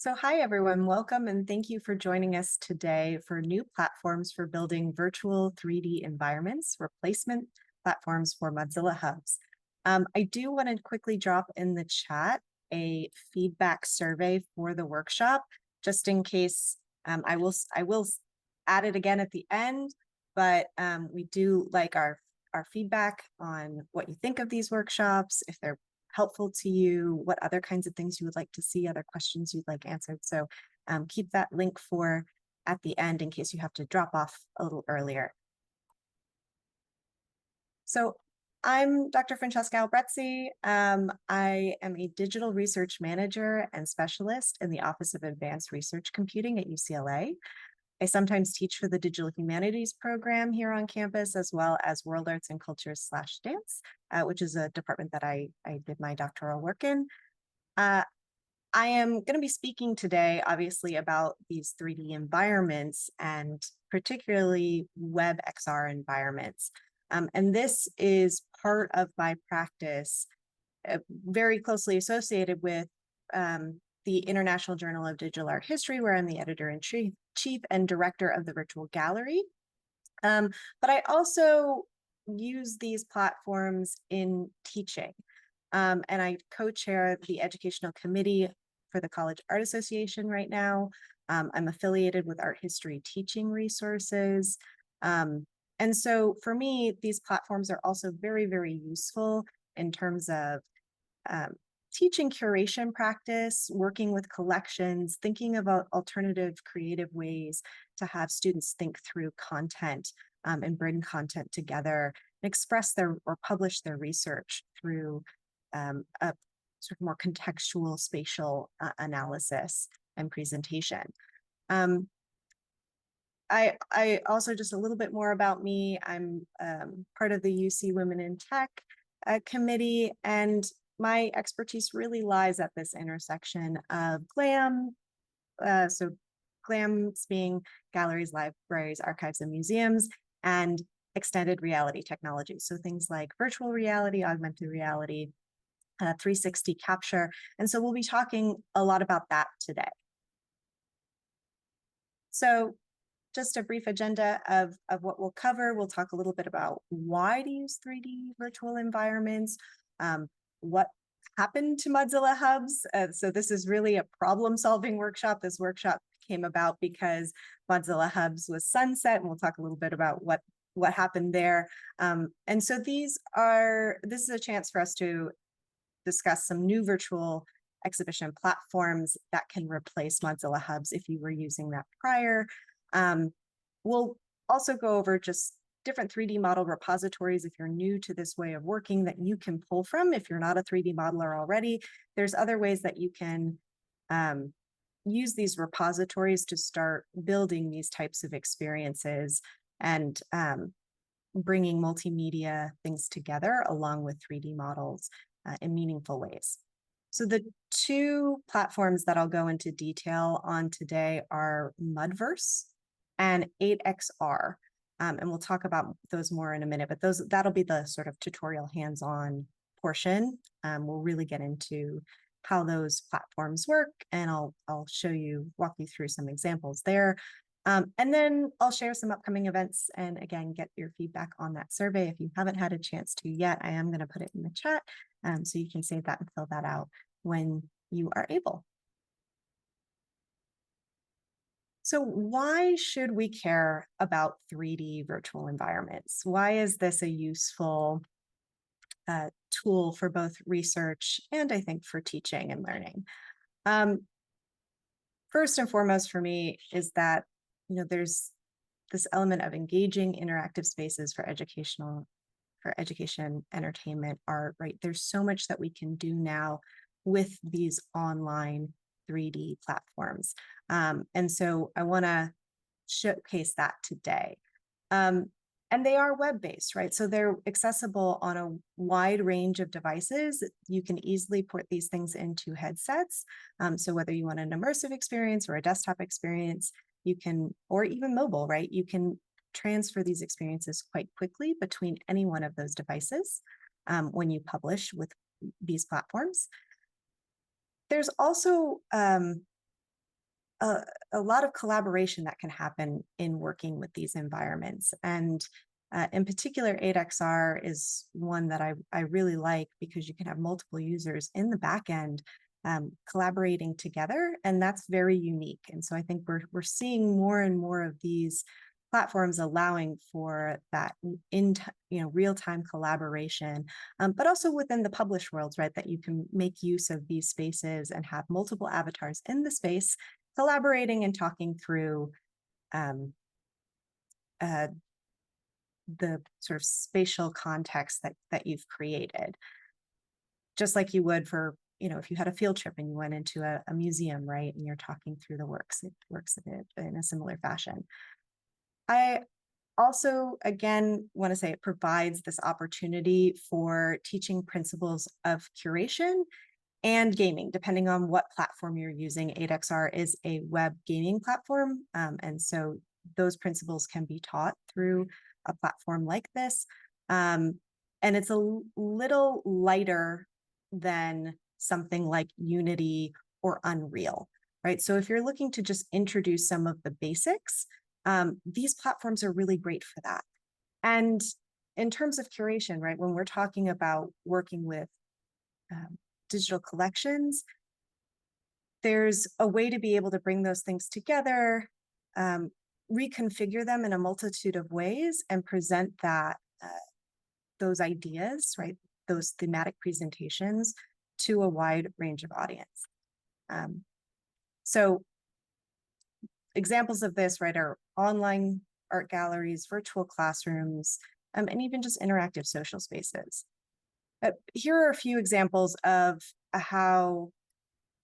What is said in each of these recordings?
So hi, everyone. Welcome and thank you for joining us today for new platforms for building virtual 3D environments, replacement platforms for Mozilla Hubs. I do want to quickly drop in the chat a feedback survey for the workshop, just in case. I will add it again at the end, but we do like our feedback on what you think of these workshops, if they're helpful to you, what other kinds of things you would like to see, other questions you'd like answered. So keep that link for at the end in case you have to drop off a little earlier. So I'm Dr. Francesca Albrezzi. I am a digital research manager and specialist in the Office of Advanced Research Computing at UCLA. I sometimes teach for the Digital Humanities program here on campus, as well as World Arts and Cultures/Dance, which is a department that I did my doctoral work in. I am going to be speaking today, obviously, about these 3D environments and particularly WebXR environments. And this is part of my practice, very closely associated with the International Journal of Digital Art History, where I'm the editor-in-chief and director of the virtual gallery. But I also use these platforms in teaching. And I co-chair the educational committee for the College Art Association right now. I'm affiliated with Art History Teaching Resources. And so for me, these platforms are also very, very useful in terms of teaching curation practice, working with collections, thinking about alternative creative ways to have students think through content and bring content together and express their or publish their research through a sort of more contextual spatial analysis and presentation. I also, just a little bit more about me, I'm part of the UC Women in Tech committee, and my expertise really lies at this intersection of GLAM, so GLAMs being galleries, libraries, archives, and museums, and extended reality technology. So things like virtual reality, augmented reality, 360 capture. And so we'll be talking a lot about that today. So just a brief agenda of what we'll cover. We'll talk a little bit about why to use 3D virtual environments, what happened to Mozilla Hubs. So this is really a problem-solving workshop. This workshop came about because Mozilla Hubs was sunset, and we'll talk a little bit about what happened there. And so this is a chance for us to discuss some new virtual exhibition platforms that can replace Mozilla Hubs if you were using that prior. We'll also go over just different 3D model repositories if you're new to this way of working that you can pull from. If you're not a 3D modeler already, there's other ways that you can use these repositories to start building these types of experiences and bringing multimedia things together along with 3D models in meaningful ways. So the two platforms that I'll go into detail on today are Mudverse and 8XR. And we'll talk about those more in a minute, but that'll be the sort of tutorial hands-on portion. We'll really get into how those platforms work, and I'll walk you through some examples there. And then I'll share some upcoming events and again, get your feedback on that survey. If you haven't had a chance to yet, I am going to put it in the chat so you can save that and fill that out when you are able. So why should we care about 3D virtual environments? Why is this a useful tool for both research and I think for teaching and learning? First and foremost for me is that, there's this element of engaging interactive spaces for education, entertainment, art, right? There's so much that we can do now with these online 3D platforms. And so I want to showcase that today. And they are web-based, right? So they're accessible on a wide range of devices. You can easily port these things into headsets. So whether you want an immersive experience or a desktop experience, you can, or even mobile, right? You can transfer these experiences quite quickly between any one of those devices when you publish with these platforms. There's also a lot of collaboration that can happen in working with these environments. And in particular, 8XR is one that I really like because you can have multiple users in the back end collaborating together, and that's very unique. And so I think we're seeing more and more of these platforms allowing for that in real-time collaboration, but also within the published worlds, right? That you can make use of these spaces and have multiple avatars in the space collaborating and talking through um, the sort of spatial context that you've created, just like you would for, if you had a field trip and you went into a museum, right? And you're talking through the works, it works in a similar fashion. I also, again, want to say it provides this opportunity for teaching principles of curation and gaming, depending on what platform you're using. 8XR is a web gaming platform. And so those principles can be taught through a platform like this. And it's a little lighter than something like Unity or Unreal, right? So if you're looking to just introduce some of the basics, these platforms are really great for that. And in terms of curation, right, when we're talking about working with digital collections, there's a way to be able to bring those things together, reconfigure them in a multitude of ways, and present those ideas, right, those thematic presentations to a wide range of audience. So examples of this, right, are online art galleries, virtual classrooms, and even just interactive social spaces. Here are a few examples of how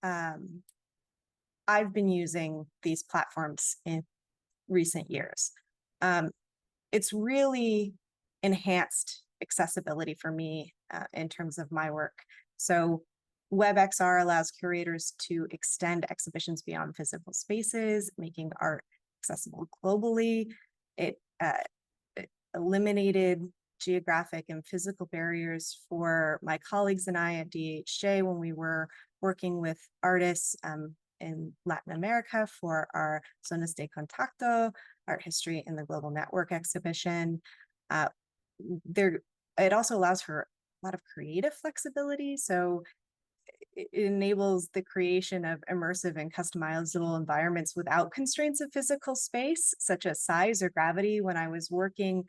I've been using these platforms in recent years. It's really enhanced accessibility for me in terms of my work. So WebXR allows curators to extend exhibitions beyond physical spaces, making art accessible globally. It eliminated geographic and physical barriers for my colleagues and I at DHJ when we were working with artists in Latin America for our Zonas de Contacto, Art History in the Global Network exhibition. It also allows for a lot of creative flexibility. So it enables the creation of immersive and customizable environments without constraints of physical space, such as size or gravity. When I was working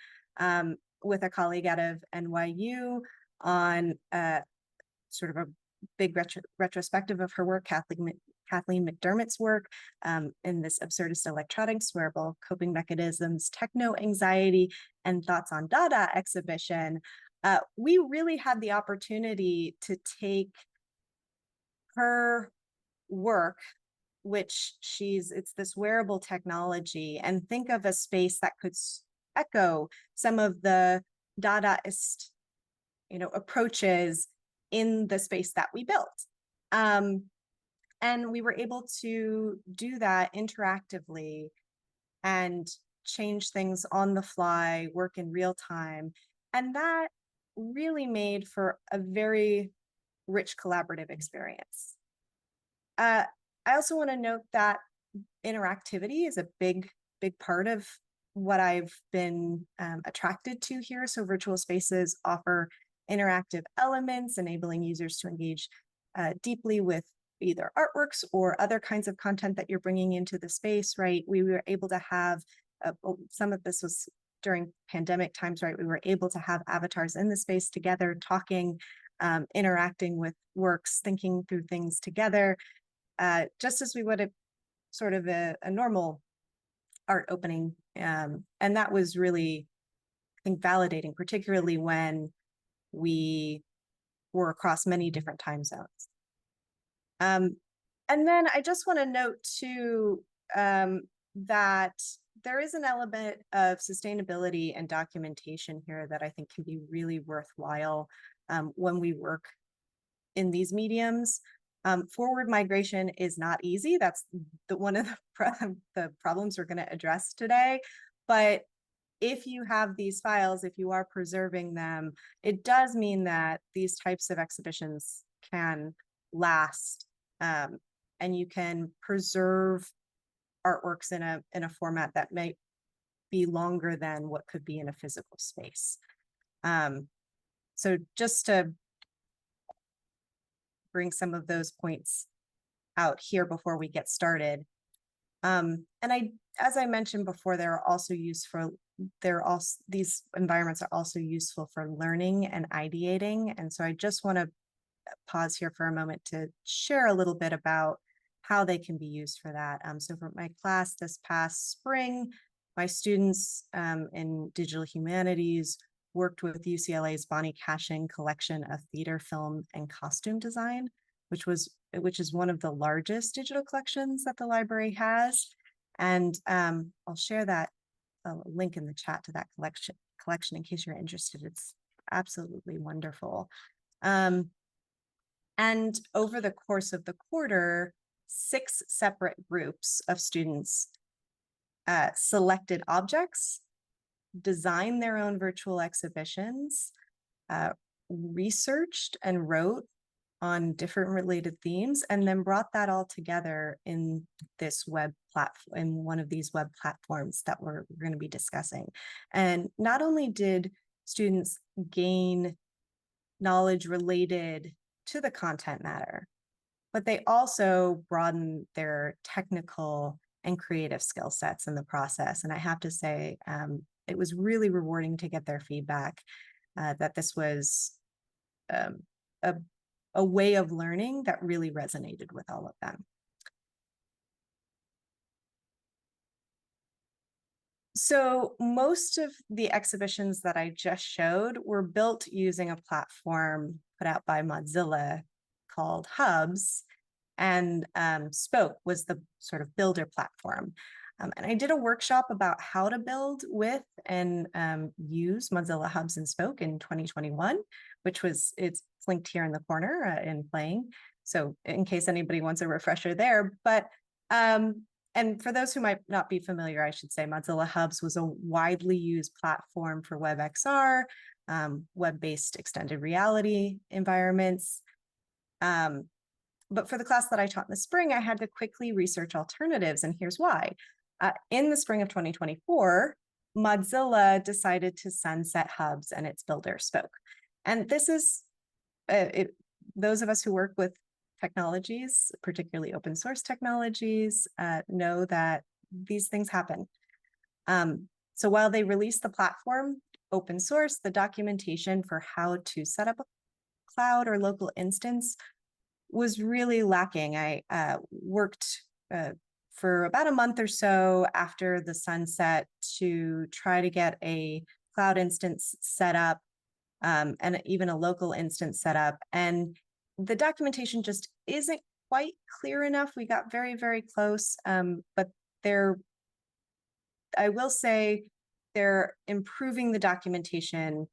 with a colleague out of NYU on sort of a big retrospective of her work, Kathleen McDermott's work in this absurdist electronics, wearable coping mechanisms, techno anxiety, and thoughts on Dada exhibition, we really had the opportunity to take her work, which it's this wearable technology, and think of a space that could echo some of the Dadaist, approaches in the space that we built. And we were able to do that interactively and change things on the fly, work in real time. And that really made for a very rich collaborative experience. I also want to note that interactivity is a big part of what I've been attracted to here. So virtual spaces offer interactive elements, enabling users to engage deeply with either artworks or other kinds of content that you're bringing into the space, right? We were able to have, some of this was during pandemic times, right? We were able to have avatars in the space together, talking, interacting with works, thinking through things together, just as we would a sort of a normal art opening. And that was really, I think, validating, particularly when we were across many different time zones. And then I just want to note too that there is an element of sustainability and documentation here that I think can be really worthwhile when we work in these mediums. Forward migration is not easy. That's one of the problems we're going to address today. But if you have these files, if you are preserving them, it does mean that these types of exhibitions can last, and you can preserve artworks in a format that might be longer than what could be in a physical space. So just to bring some of those points out here before we get started. And as I mentioned before, these environments are also useful for learning and ideating. And so I just want to pause here for a moment to share a little bit about how they can be used for that. So for my class this past spring, my students in digital humanities worked with UCLA's Bonnie Cashin collection of theater, film, and costume design, which is one of the largest digital collections that the library has. And I'll share that link in the chat to that collection in case you're interested. It's absolutely wonderful. And over the course of the quarter, 6 separate groups of students selected objects, designed their own virtual exhibitions, researched and wrote on different related themes, and then brought that all together in this web platform, in one of these web platforms that we're going to be discussing. And not only did students gain knowledge related to the content matter, but they also broaden their technical and creative skill sets in the process. And I have to say, it was really rewarding to get their feedback that this was a way of learning that really resonated with all of them. So most of the exhibitions that I just showed were built using a platform put out by Mozilla called Hubs, and Spoke was the sort of builder platform. And I did a workshop about how to build with and use Mozilla Hubs and Spoke in 2021, it's linked here in the corner in playing. So in case anybody wants a refresher there, but and for those who might not be familiar, I should say Mozilla Hubs was a widely used platform for WebXR, web-based extended reality environments. But for the class that I taught in the spring, I had to quickly research alternatives, and here's why. In the spring of 2024, Mozilla decided to sunset Hubs and its builder Spoke. And this is, those of us who work with technologies, particularly open source technologies, know that these things happen. So while they released the platform open source, the documentation for how to set up a cloud or local instance was really lacking. I worked for about a month or so after the sunset to try to get a cloud instance set up and even a local instance set up. And the documentation just isn't quite clear enough. We got very, very close, but I will say they're improving the documentation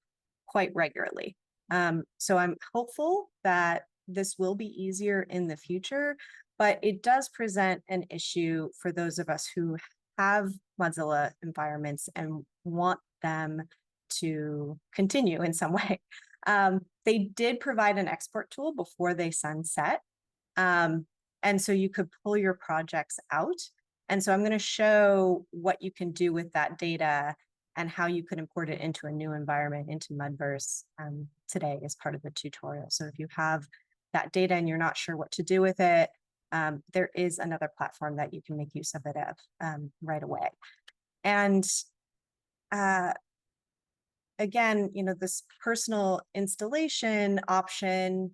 quite regularly. So I'm hopeful that this will be easier in the future, but it does present an issue for those of us who have Mozilla environments and want them to continue in some way. They did provide an export tool before they sunset. And so you could pull your projects out. And so I'm going to show what you can do with that data and how you could import it into a new environment, into Mudverse today as part of the tutorial. So if you have that data and you're not sure what to do with it, there is another platform that you can make use of it right away. And again, this personal installation option,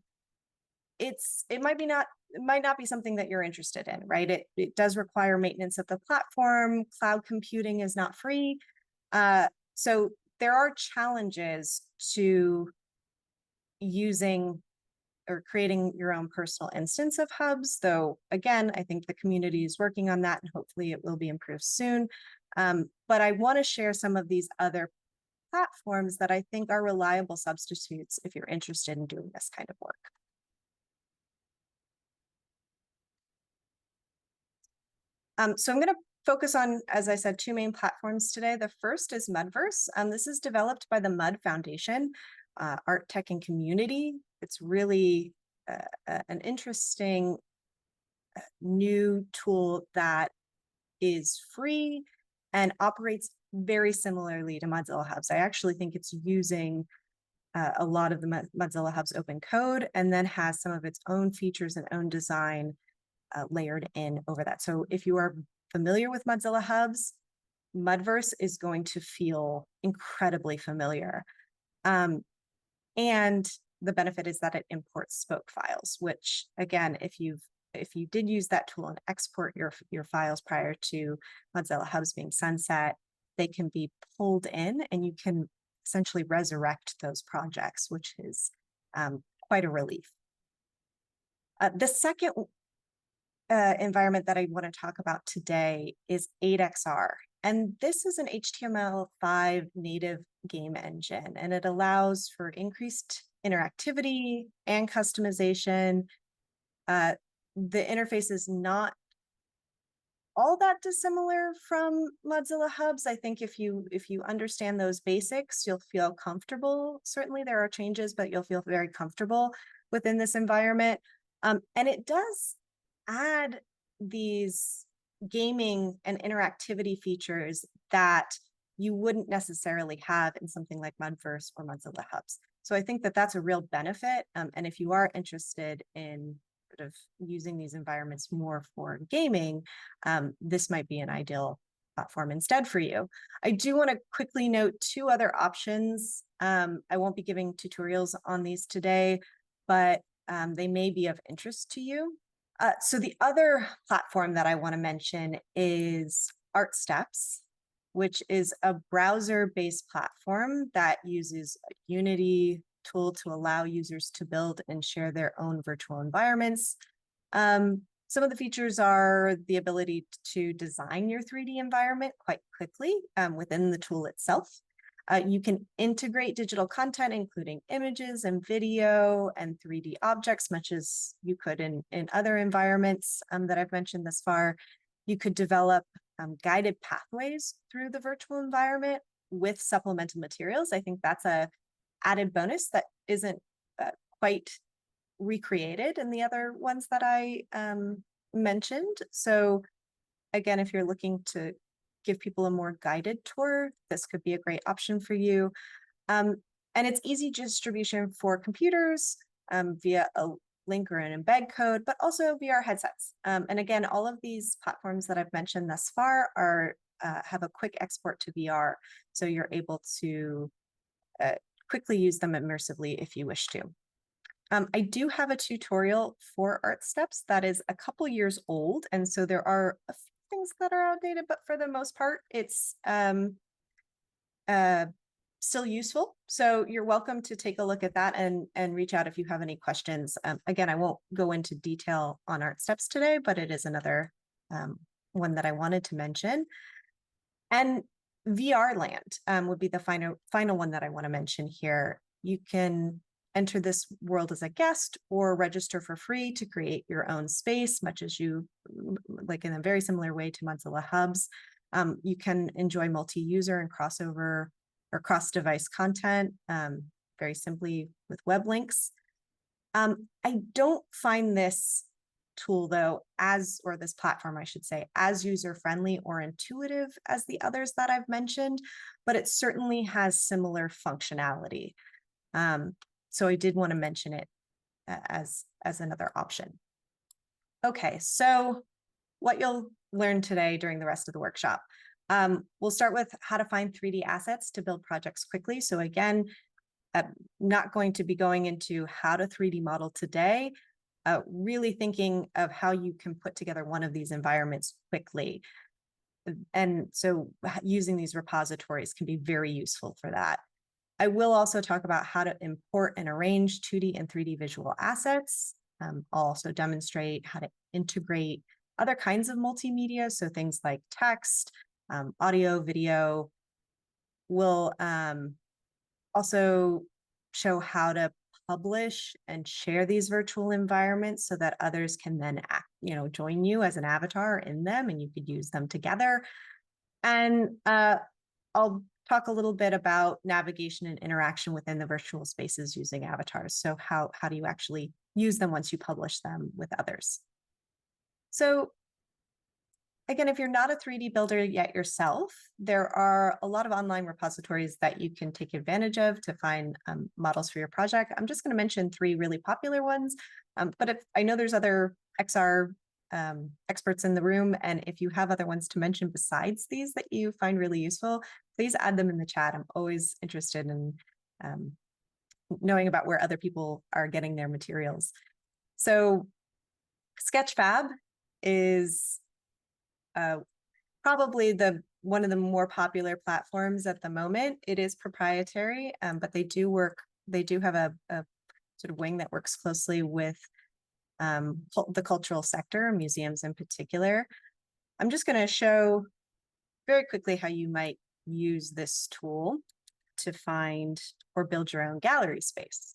it might not be something that you're interested in, right? It does require maintenance of the platform. Cloud computing is not free. So there are challenges to using or creating your own personal instance of Hubs, though, again, I think the community is working on that and hopefully it will be improved soon. But I want to share some of these other platforms that I think are reliable substitutes if you're interested in doing this kind of work. So I'm going to focus on, as I said, 2 main platforms today. The first is Mudverse. This is developed by the Mud Foundation, Art, Tech, and Community. It's really an interesting new tool that is free and operates very similarly to Mozilla Hubs. I actually think it's using a lot of the Mozilla Hubs open code and then has some of its own features and own design layered in over that. So if you are familiar with Mozilla Hubs, Mudverse is going to feel incredibly familiar. And the benefit is that it imports spoke files, which again, if you did use that tool and export your files prior to Mozilla Hubs being sunset, they can be pulled in and you can essentially resurrect those projects, which is quite a relief. The second environment that I want to talk about today is 8XR. And this is an HTML5 native game engine, and it allows for increased interactivity and customization. The interface is not all that dissimilar from Mozilla Hubs. I think if you understand those basics, you'll feel comfortable. Certainly there are changes, but you'll feel very comfortable within this environment. And it does add these gaming and interactivity features that you wouldn't necessarily have in something like Mudverse or Mozilla Hubs. So I think that that's a real benefit. And if you are interested in sort of using these environments more for gaming, this might be an ideal platform instead for you. I do want to quickly note two other options. I won't be giving tutorials on these today, but they may be of interest to you. So the other platform that I want to mention is ArtSteps, which is a browser-based platform that uses a Unity tool to allow users to build and share their own virtual environments. Some of the features are the ability to design your 3D environment quite quickly within the tool itself. You can integrate digital content, including images and video and 3D objects, much as you could in other environments that I've mentioned thus far. You could develop guided pathways through the virtual environment with supplemental materials. I think that's a added bonus that isn't quite recreated in the other ones that I mentioned. So again, if you're looking to give people a more guided tour, this could be a great option for you. And it's easy distribution for computers via a link or an embed code, but also VR headsets. And again, all of these platforms that I've mentioned thus far are have a quick export to VR. So you're able to quickly use them immersively if you wish to. I do have a tutorial for ArtSteps that is a couple years old. And so there are a few things that are outdated, but for the most part, it's still useful. So you're welcome to take a look at that and reach out if you have any questions. Again, I won't go into detail on ArtSteps today, but it is another one that I wanted to mention. And VR Land would be the final one that I want to mention here. You can enter this world as a guest or register for free to create your own space, much as you, like in a very similar way to Mozilla Hubs. You can enjoy multi-user and crossover or cross-device content very simply with web links. I don't find this tool though, or this platform, I should say, as user-friendly or intuitive as the others that I've mentioned, but it certainly has similar functionality. So I did want to mention it as another option. Okay, so what you'll learn today during the rest of the workshop. We'll start with how to find 3D assets to build projects quickly. So again, I'm not going to be going into how to 3D model today, really thinking of how you can put together one of these environments quickly. And so using these repositories can be very useful for that. I will also talk about how to import and arrange 2D and 3D visual assets. I'll also demonstrate how to integrate other kinds of multimedia, so things like text, audio, video. We'll also show how to publish and share these virtual environments so that others can then join you as an avatar in them and you could use them together. And I'll talk a little bit about navigation and interaction within the virtual spaces using avatars. So how do you actually use them once you publish them with others? So Again, if you're not a 3D builder yet yourself, there are a lot of online repositories that you can take advantage of to find models for your project. I'm just going to mention 3 really popular ones, but if I know there's other XR experts in the room, and if you have other ones to mention besides these that you find really useful, please add them in the chat. I'm always interested in knowing about where other people are getting their materials. So Sketchfab is probably one of the more popular platforms at the moment. It is proprietary, but they do have a sort of wing that works closely with the cultural sector, museums in particular. I'm just going to show very quickly how you might use this tool to find or build your own gallery space.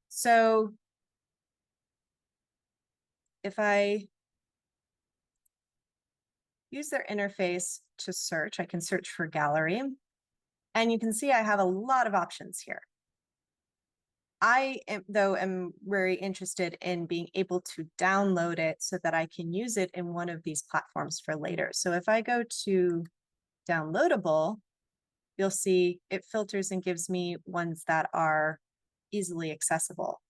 So if I use their interface to search, I can search for gallery, and you can see I have a lot of options here. I am very interested in being able to download it so that I can use it in one of these platforms for later. So if I go to downloadable, you'll see it filters and gives me ones that are easily accessible.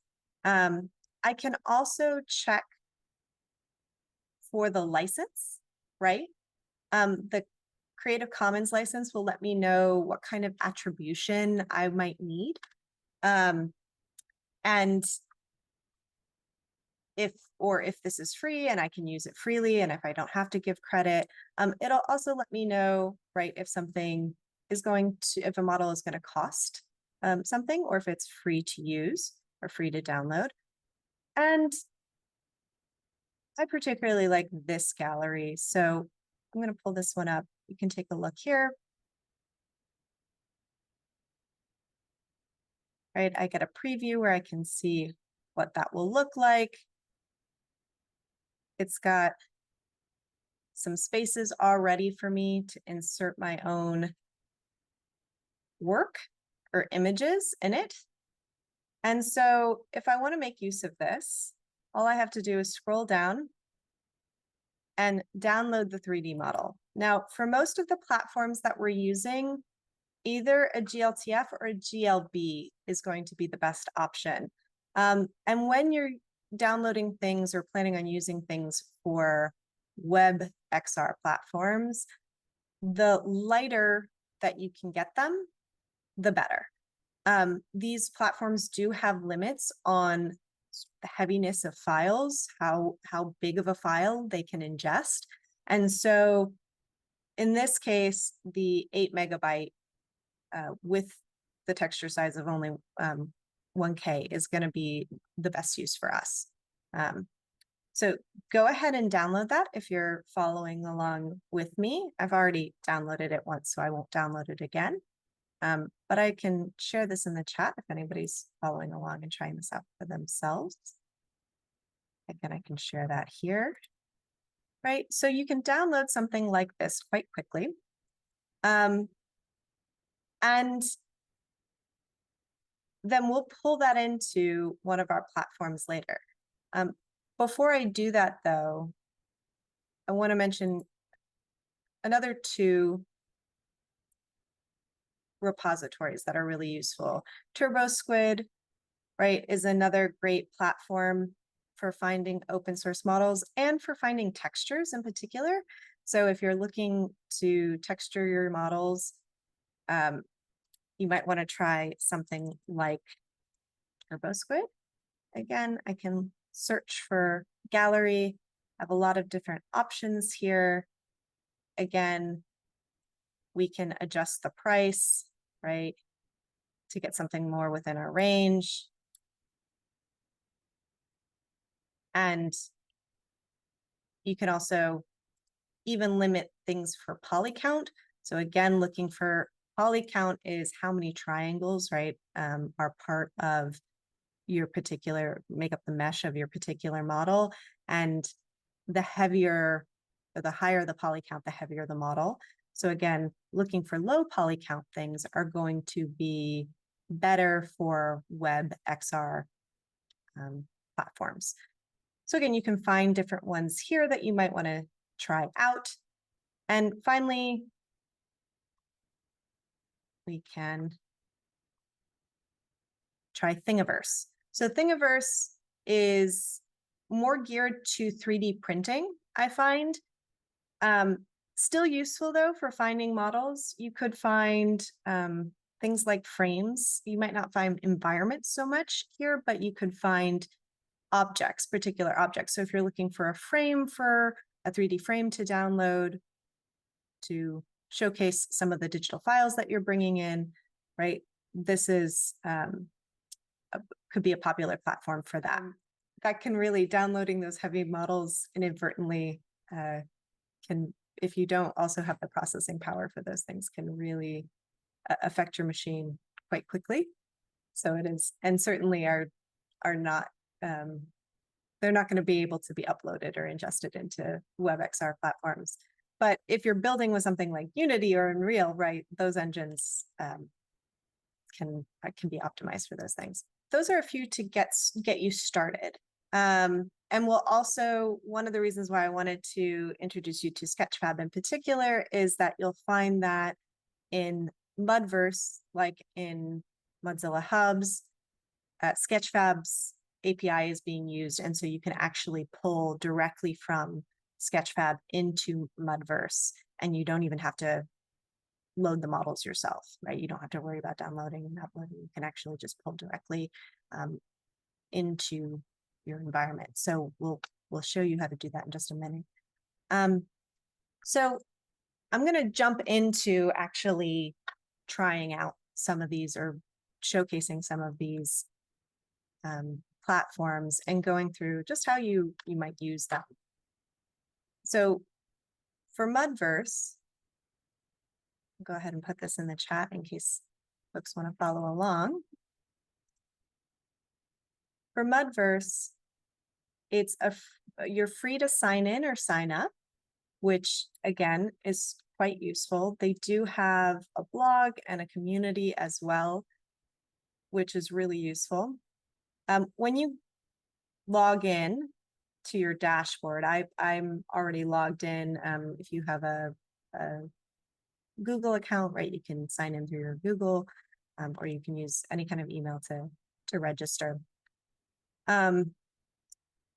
I can also check for the license, right? The Creative Commons license will let me know what kind of attribution I might need. And if this is free and I can use it freely, and if I don't have to give credit, it'll also let me know, right, if something is if a model is going to cost something, or if it's free to use or free to download. And I particularly like this gallery, so I'm going to pull this one up. You can take a look here. Right, I get a preview where I can see what that will look like. It's got some spaces already for me to insert my own work or images in it. And so if I want to make use of this, all I have to do is scroll down and download the 3D model. Now, for most of the platforms that we're using, either a GLTF or a GLB is going to be the best option. And when you're downloading things or planning on using things for WebXR platforms, the lighter that you can get them, the better. These platforms do have limits on the heaviness of files, how big of a file they can ingest. And so in this case, the 8 megabyte with the texture size of only 1K is going to be the best use for us. So go ahead and download that if you're following along with me. I've already downloaded it once, so I won't download it again. But I can share this in the chat if anybody's following along and trying this out for themselves. Again, I can share that here. Right, so you can download something like this quite quickly. And then we'll pull that into one of our platforms later. Before I do that, though, I want to mention another 2 repositories that are really useful. TurboSquid, right, is another great platform for finding open source models and for finding textures in particular. So if you're looking to texture your models, you might want to try something like TurboSquid. Again, I can search for gallery. I have a lot of different options here. Again, we can adjust the price, right, to get something more within our range. And you can also even limit things for poly count. So again, looking for poly count is how many triangles, right, are part of your make up the mesh of your particular model. And the heavier or the higher the poly count, the heavier the model. So again, looking for low poly count things are going to be better for WebXR platforms. So again, you can find different ones here that you might want to try out. And finally, we can try Thingiverse. So Thingiverse is more geared to 3D printing, I find. Still useful though for finding models. You could find things like frames. You might not find environments so much here, but you could find objects, particular objects. So if you're looking for a frame, for a 3D frame to download to showcase some of the digital files that you're bringing in, right? This is could be a popular platform for that. That can really, downloading those heavy models inadvertently can, if you don't also have the processing power for those things, can really affect your machine quite quickly. So it is, and certainly are not, they're not going to be able to be uploaded or ingested into WebXR platforms. But if you're building with something like Unity or Unreal, right, those engines can be optimized for those things. Those are a few to get you started. And we'll also, one of the reasons why I wanted to introduce you to Sketchfab in particular is that you'll find that in Mudverse, like in Mozilla Hubs, Sketchfab's API is being used. And so you can actually pull directly from Sketchfab into Mudverse, and you don't even have to load the models yourself, right? You don't have to worry about downloading and uploading. You can actually just pull directly into your environment. So we'll show you how to do that in just a minute. So I'm going to jump into actually trying out some of these, or showcasing some of these platforms, and going through just how you might use them. So for Mudverse, I'll go ahead and put this in the chat in case folks want to follow along. For Mudverse, it's you're free to sign in or sign up, which again is quite useful. They do have a blog and a community as well, which is really useful. When you log in to your dashboard, I'm already logged in. If you have a Google account, right, you can sign in through your Google, or you can use any kind of email to register.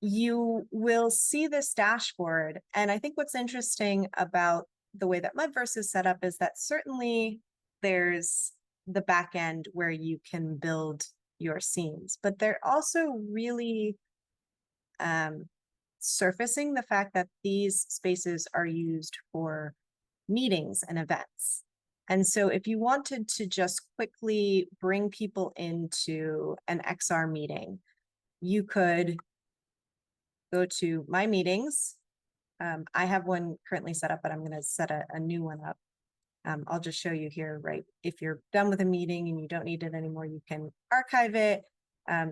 You will see this dashboard. And I think what's interesting about the way that Mudverse is set up is that certainly there's the back end where you can build your scenes, but they're also really surfacing the fact that these spaces are used for meetings and events. And so if you wanted to just quickly bring people into an XR meeting, you could go to My Meetings. I have one currently set up, but I'm going to set a new one up. I'll just show you here, right? If you're done with a meeting and you don't need it anymore, you can archive it.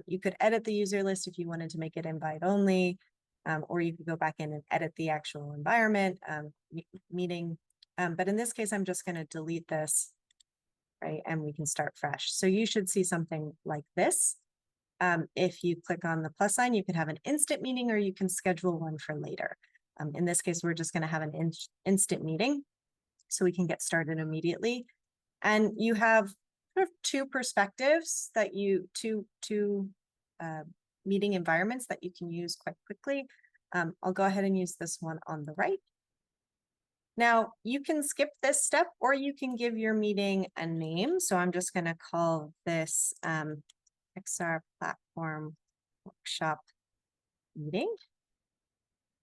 You could edit the user list if you wanted to make it invite only, or you could go back in and edit the actual environment meeting. But in this case, I'm just going to delete this, right? And we can start fresh. So you should see something like this. If you click on the plus sign, you can have an instant meeting, or you can schedule one for later. In this case, we're just going to have an instant meeting, so we can get started immediately. And you have sort of two perspectives that two meeting environments that you can use quite quickly. I'll go ahead and use this one on the right. Now, you can skip this step, or you can give your meeting a name. So I'm just going to call this XR Platform Workshop Meeting.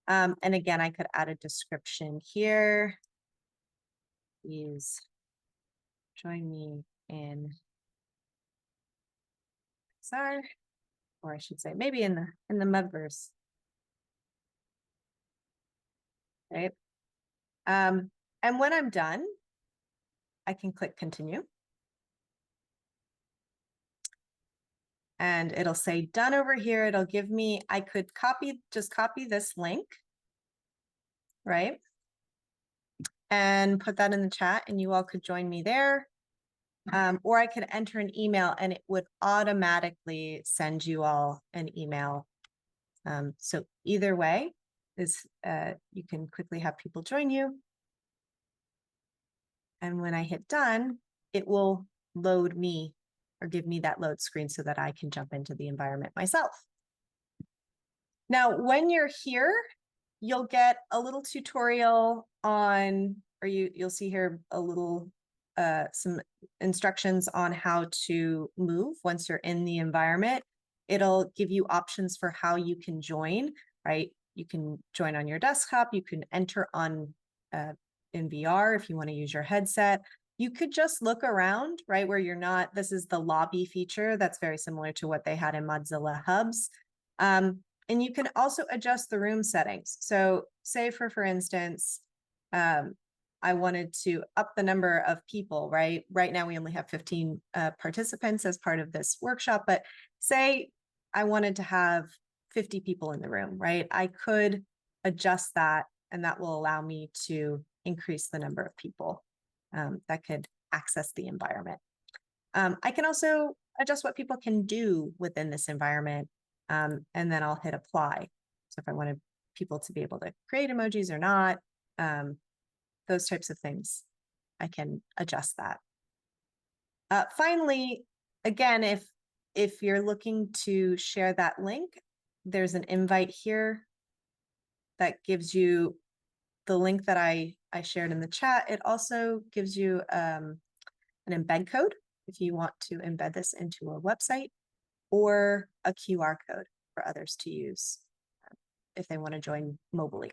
And again, I could add a description here. Please join me in XR, or I should say maybe in the Mudverse. Right. And when I'm done, I can click continue. And it'll say done over here. It'll give me, I could just copy this link, right? And put that in the chat, and you all could join me there. Or I could enter an email, and it would automatically send you all an email. So either way you can quickly have people join you. And when I hit done, it will load me or give me that load screen so that I can jump into the environment myself. Now, when you're here, you'll get a little tutorial on, or you'll see here a little, some instructions on how to move once you're in the environment. It'll give you options for how you can join, right? You can join on your desktop, you can enter on in VR if you want to use your headset. You could just look around, right, where you're not. This is the lobby feature that's very similar to what they had in Mozilla Hubs. And you can also adjust the room settings. So say for instance, I wanted to up the number of people, right? Right now we only have 15 participants as part of this workshop, but say I wanted to have 50 people in the room, right? I could adjust that and that will allow me to increase the number of people that could access the environment. I can also adjust what people can do within this environment. And then I'll hit apply. So if I wanted people to be able to create emojis or not, those types of things, I can adjust that. Finally, again, if you're looking to share that link, there's an invite here that gives you the link that I shared in the chat. It also gives you an embed code if you want to embed this into a website, or a QR code for others to use if they want to join mobilely.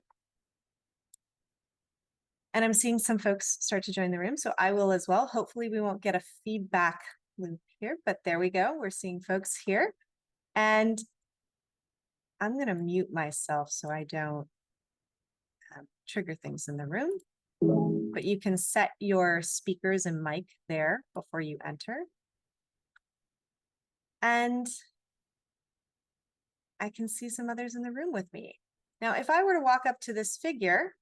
And I'm seeing some folks start to join the room, so I will as well. Hopefully we won't get a feedback loop here, but there we go. We're seeing folks here. And I'm going to mute myself so I don't trigger things in the room. But you can set your speakers and mic there before you enter. And I can see some others in the room with me. Now, if I were to walk up to this figure,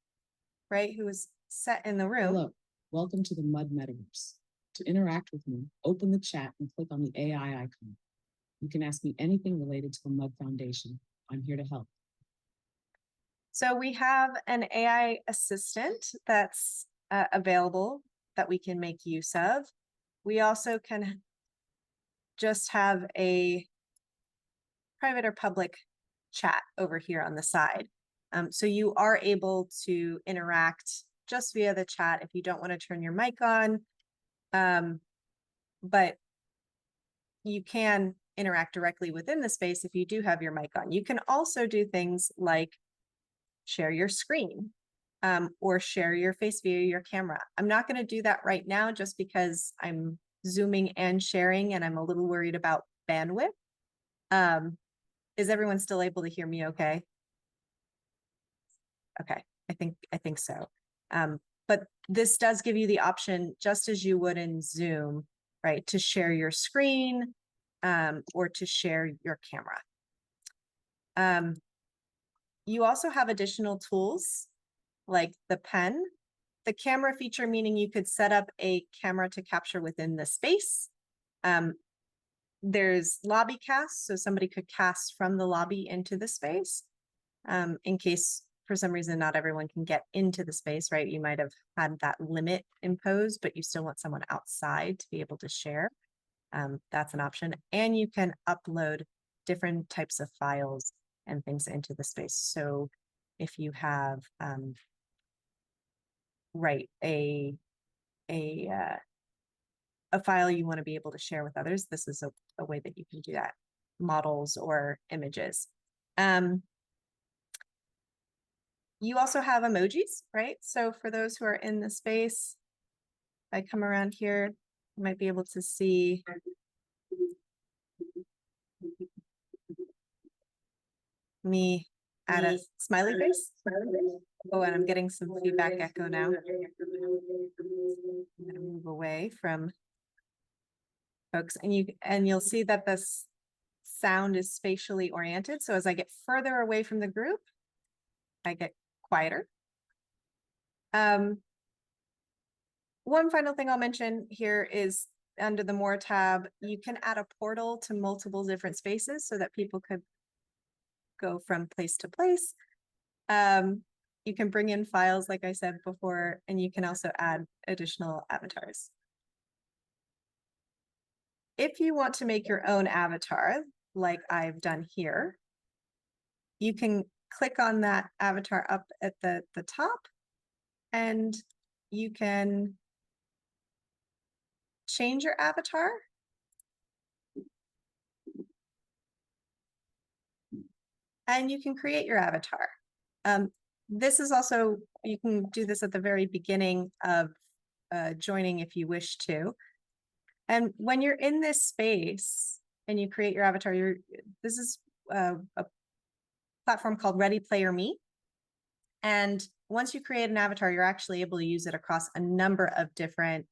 right, who is set in the room. Hello, welcome to the MUD Metaverse. To interact with me, open the chat and click on the AI icon. You can ask me anything related to the MUD Foundation. I'm here to help. So we have an AI assistant that's available that we can make use of. We also can just have a private or public chat over here on the side. So you are able to interact just via the chat if you don't want to turn your mic on. But you can interact directly within the space if you do have your mic on. You can also do things like share your screen or share your face via your camera. I'm not going to do that right now just because I'm zooming and sharing and I'm a little worried about bandwidth. Is everyone still able to hear me okay? Okay, I think so. But this does give you the option, just as you would in Zoom, right, to share your screen or to share your camera. You also have additional tools like the pen, the camera feature, meaning you could set up a camera to capture within the space. There's lobby cast, so somebody could cast from the lobby into the space in case for some reason not everyone can get into the space, right? You might have had that limit imposed, but you still want someone outside to be able to share. That's an option. And you can upload different types of files and things into the space. So if you have a file you want to be able to share with others, this is a way that you can do that. Models or images. You also have emojis, right? So for those who are in the space, if I come around here, you might be able to see me add a smiley face. Oh, and I'm getting some feedback echo now. I'm gonna move away from folks, and you'll see that this sound is spatially oriented. So as I get further away from the group, I get quieter. One final thing I'll mention here is under the More tab, you can add a portal to multiple different spaces so that people could go from place to place. You can bring in files, like I said before, and you can also add additional avatars. If you want to make your own avatar, like I've done here, you can click on that avatar up at the top, and you can change your avatar. And you can create your avatar. This is also, you can do this at the very beginning of joining if you wish to. And when you're in this space and you create your avatar, this is a platform called Ready Player Me. And once you create an avatar, you're actually able to use it across a number of different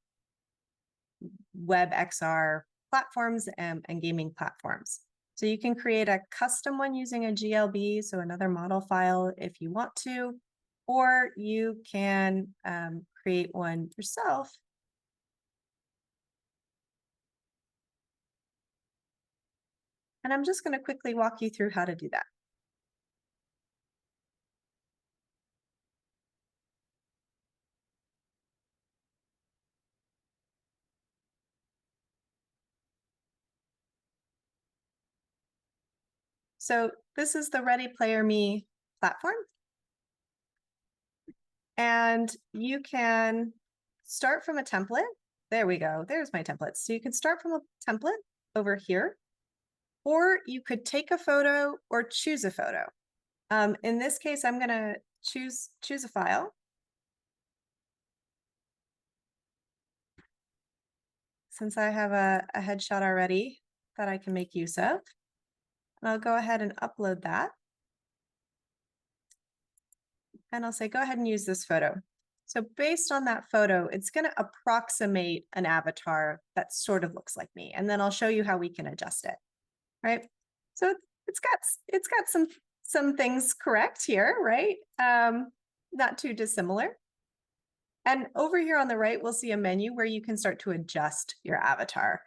WebXR platforms and gaming platforms. So you can create a custom one using a GLB, so another model file if you want to, or you can create one yourself. And I'm just going to quickly walk you through how to do that. So this is the Ready Player Me platform. And you can start from a template. There we go. There's my template. So you can start from a template over here, or you could take a photo or choose a photo. In this case, I'm going to choose a file. Since I have a headshot already that I can make use of. And I'll go ahead and upload that. And I'll say, go ahead and use this photo. So based on that photo, it's going to approximate an avatar that sort of looks like me. And then I'll show you how we can adjust it. Right? So it's got some things correct here, right? Not too dissimilar. And over here on the right, we'll see a menu where you can start to adjust your avatar.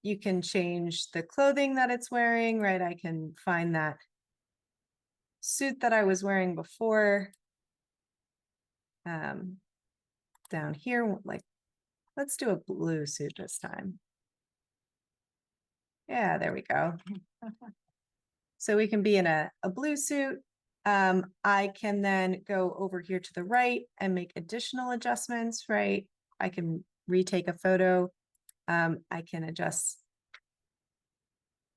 You can change the clothing that it's wearing, right? I can find that suit that I was wearing before. Down here, like, let's do a blue suit this time. Yeah, there we go. So we can be in a blue suit. I can then go over here to the right and make additional adjustments, right? I can retake a photo. I can adjust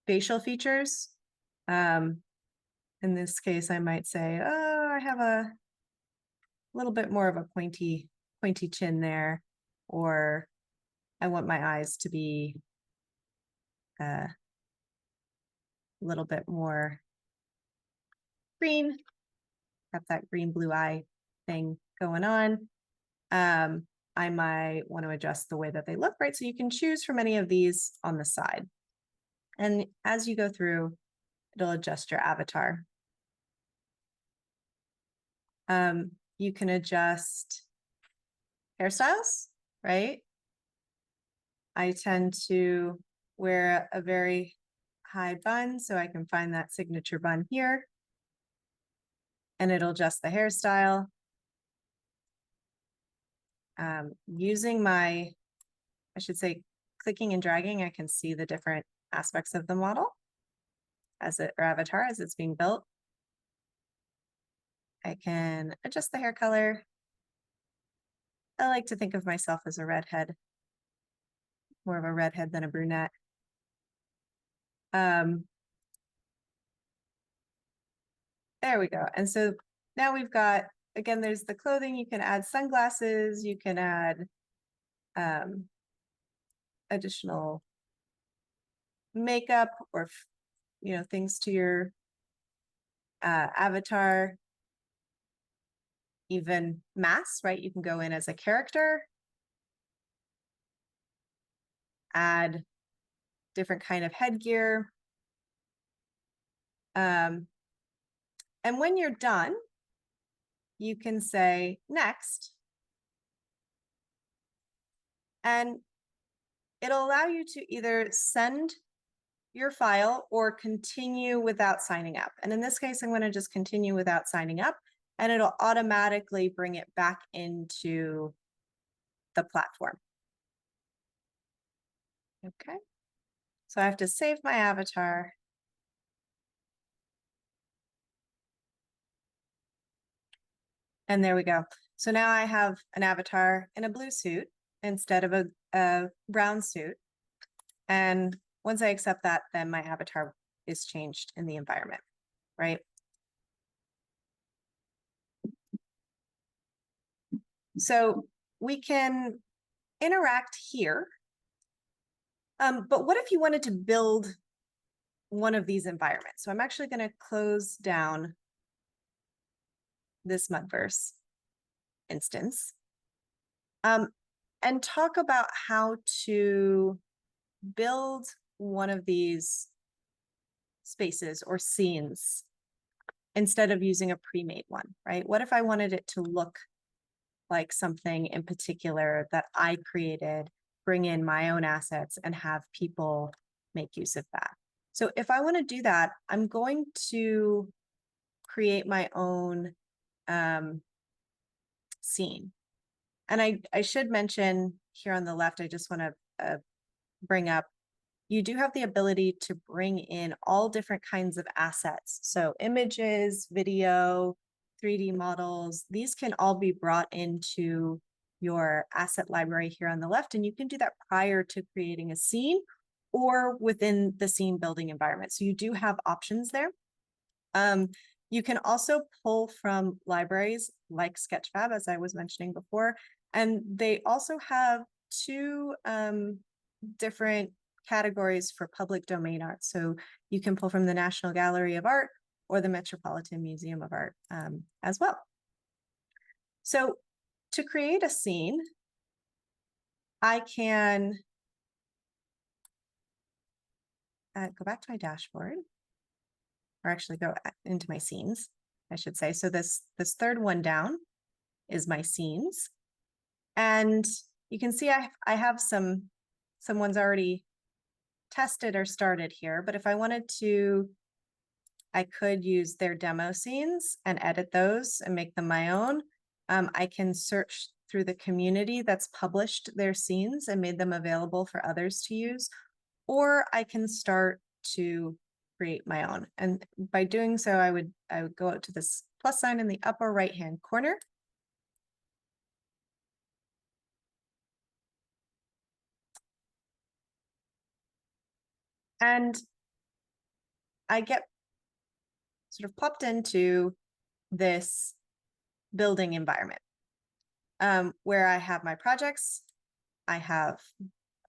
facial features. In this case, I might say, oh, I have a little bit more of a pointy chin there, or I want my eyes to be a little bit more green. Got that green blue eye thing going on. I might want to adjust the way that they look, right? So you can choose from any of these on the side. And as you go through, it'll adjust your avatar. You can adjust hairstyles, right? I tend to wear a very high bun, so I can find that signature bun here. And it'll adjust the hairstyle. Using I should say, clicking and dragging, I can see the different aspects of the model or avatar as it's being built. I can adjust the hair color. I like to think of myself as a redhead, more of a redhead than a brunette. There we go. And so now we've got, again, there's the clothing. You can add sunglasses. You can add additional makeup or, things to your avatar. Even masks, right? You can go in as a character, add different kind of headgear. And when you're done, you can say next. And it'll allow you to either send your file or continue without signing up. And in this case, I'm going to just continue without signing up, and it'll automatically bring it back into the platform. Okay. So I have to save my avatar. And there we go. So now I have an avatar in a blue suit instead of a brown suit. And once I accept that, then my avatar is changed in the environment, right? So we can interact here. But what if you wanted to build one of these environments? So I'm actually going to close down this Mudverse instance and talk about how to build one of these spaces or scenes instead of using a pre-made one, right? What if I wanted it to look like something in particular that I created, bring in my own assets and have people make use of that? So if I want to do that, I'm going to create my own scene. And I should mention here on the left, I just want to bring up, you do have the ability to bring in all different kinds of assets. So images, video, 3D models, these can all be brought into your asset library here on the left. And you can do that prior to creating a scene or within the scene building environment. So you do have options there. You can also pull from libraries like Sketchfab, as I was mentioning before, and they also have two different categories for public domain art. So you can pull from the National Gallery of Art or the Metropolitan Museum of Art as well. So to create a scene, I can go back to my dashboard, or actually go into my scenes, I should say. So this third one down is my scenes. And you can see I have some ones already tested or started here, but if I wanted to, I could use their demo scenes and edit those and make them my own. I can search through the community that's published their scenes and made them available for others to use, or I can start to create my own. And by doing so, I would go out to this plus sign in the upper right-hand corner. And I get sort of plopped into this building environment where I have my projects, I have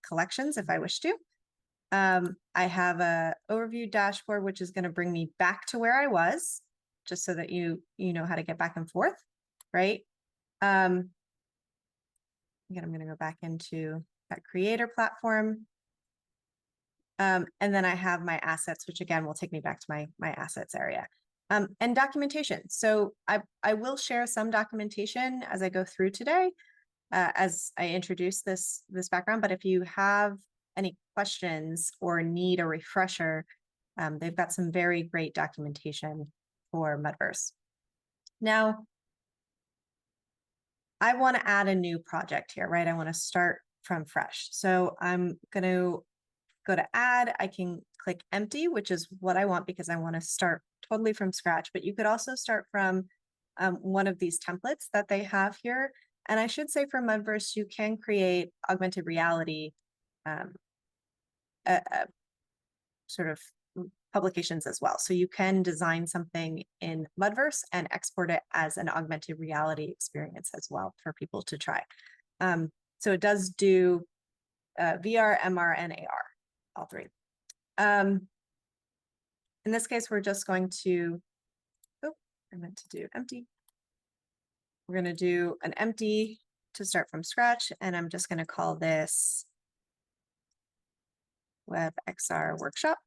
collections if I wish to. I have a overview dashboard, which is going to bring me back to where I was, just so that you know how to get back and forth, right? Again, I'm going to go back into that creator platform. And then I have my assets, which again will take me back to my assets area. And documentation. So I will share some documentation as I go through today, as I introduce this background. But if you have any questions or need a refresher, they've got some very great documentation for Mudverse. Now, I want to add a new project here, right? I want to start from fresh. So I'm going to go to add. I can click empty, which is what I want because I want to start totally from scratch. But you could also start from one of these templates that they have here. And I should say for Mudverse, you can create augmented reality sort of publications as well. So you can design something in Mudverse and export it as an augmented reality experience as well for people to try. So it does do VR, MR, and AR, all three. In this case, we're just going to, oh, I meant to do empty. We're going to do an empty to start from scratch, and I'm just going to call this WebXR workshop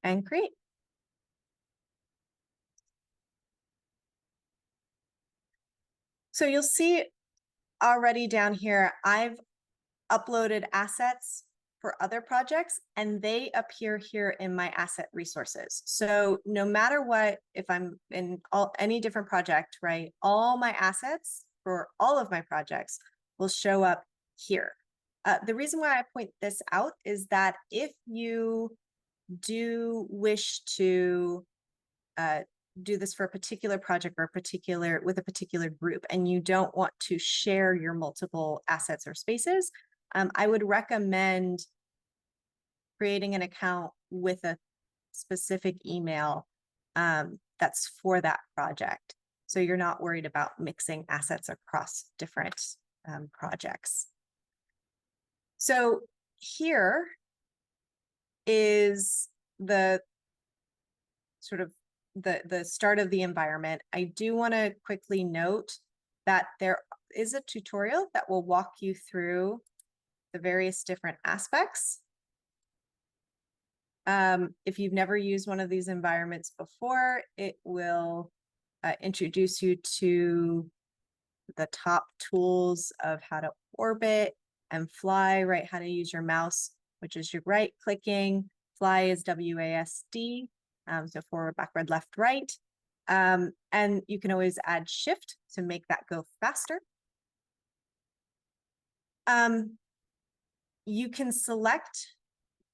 and create. So you'll see already down here, I've uploaded assets for other projects, and they appear here in my asset resources. So no matter what, if I'm in any different project, right, all my assets for all of my projects will show up here. The reason why I point this out is that if you do wish to do this for a particular project or with a particular group, and you don't want to share your multiple assets or spaces, I would recommend creating an account with a specific email that's for that project. So you're not worried about mixing assets across different projects. So here is the sort of the start of the environment. I do want to quickly note that there is a tutorial that will walk you through the various different aspects. If you've never used one of these environments before, it will introduce you to the top tools of how to orbit and fly, right? How to use your mouse, which is your right clicking. Fly is WASD, so forward, backward, left, right. And you can always add shift to make that go faster. You can select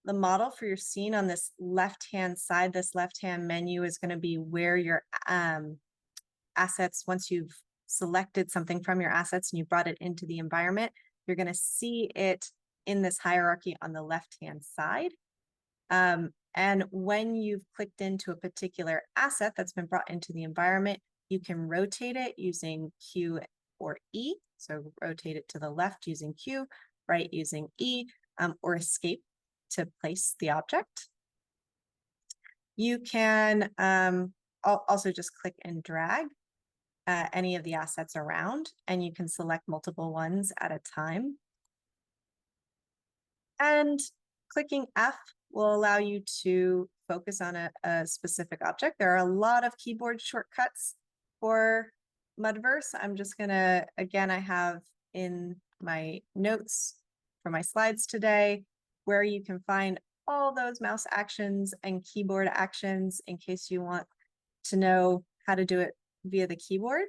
the model for your scene on this left-hand side. This left-hand menu is going to be where your assets, once you've selected something from your assets and you brought it into the environment, you're going to see it in this hierarchy on the left-hand side. And when you've clicked into a particular asset that's been brought into the environment, you can rotate it using Q or E. So rotate it to the left using Q, right using E, or escape to place the object. You can also just click and drag any of the assets around, and you can select multiple ones at a time. And clicking F will allow you to focus on a specific object. There are a lot of keyboard shortcuts for Mudverse. I'm just gonna, again, I have in my notes for my slides today, where you can find all those mouse actions and keyboard actions in case you want to know how to do it via the keyboard.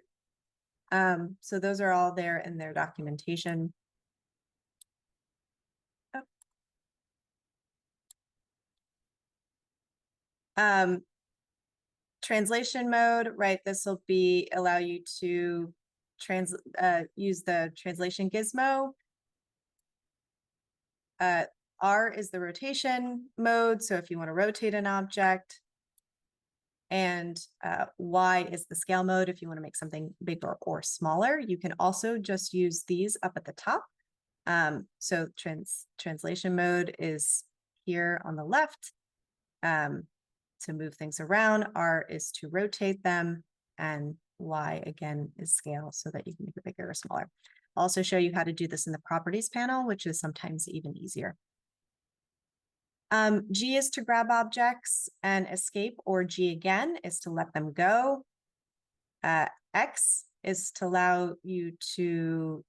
So those are all there in their documentation. Translation mode, right? This will allow you to use the translation gizmo. R is the rotation mode, so if you want to rotate an object. And Y is the scale mode if you want to make something bigger or smaller. You can also just use these up at the top. So translation mode is here on the left to move things around. R is to rotate them, and Y again is scale so that you can make it bigger or smaller. I'll also show you how to do this in the properties panel, which is sometimes even easier. G is to grab objects, and escape, or G again, is to let them go. X is to allow you to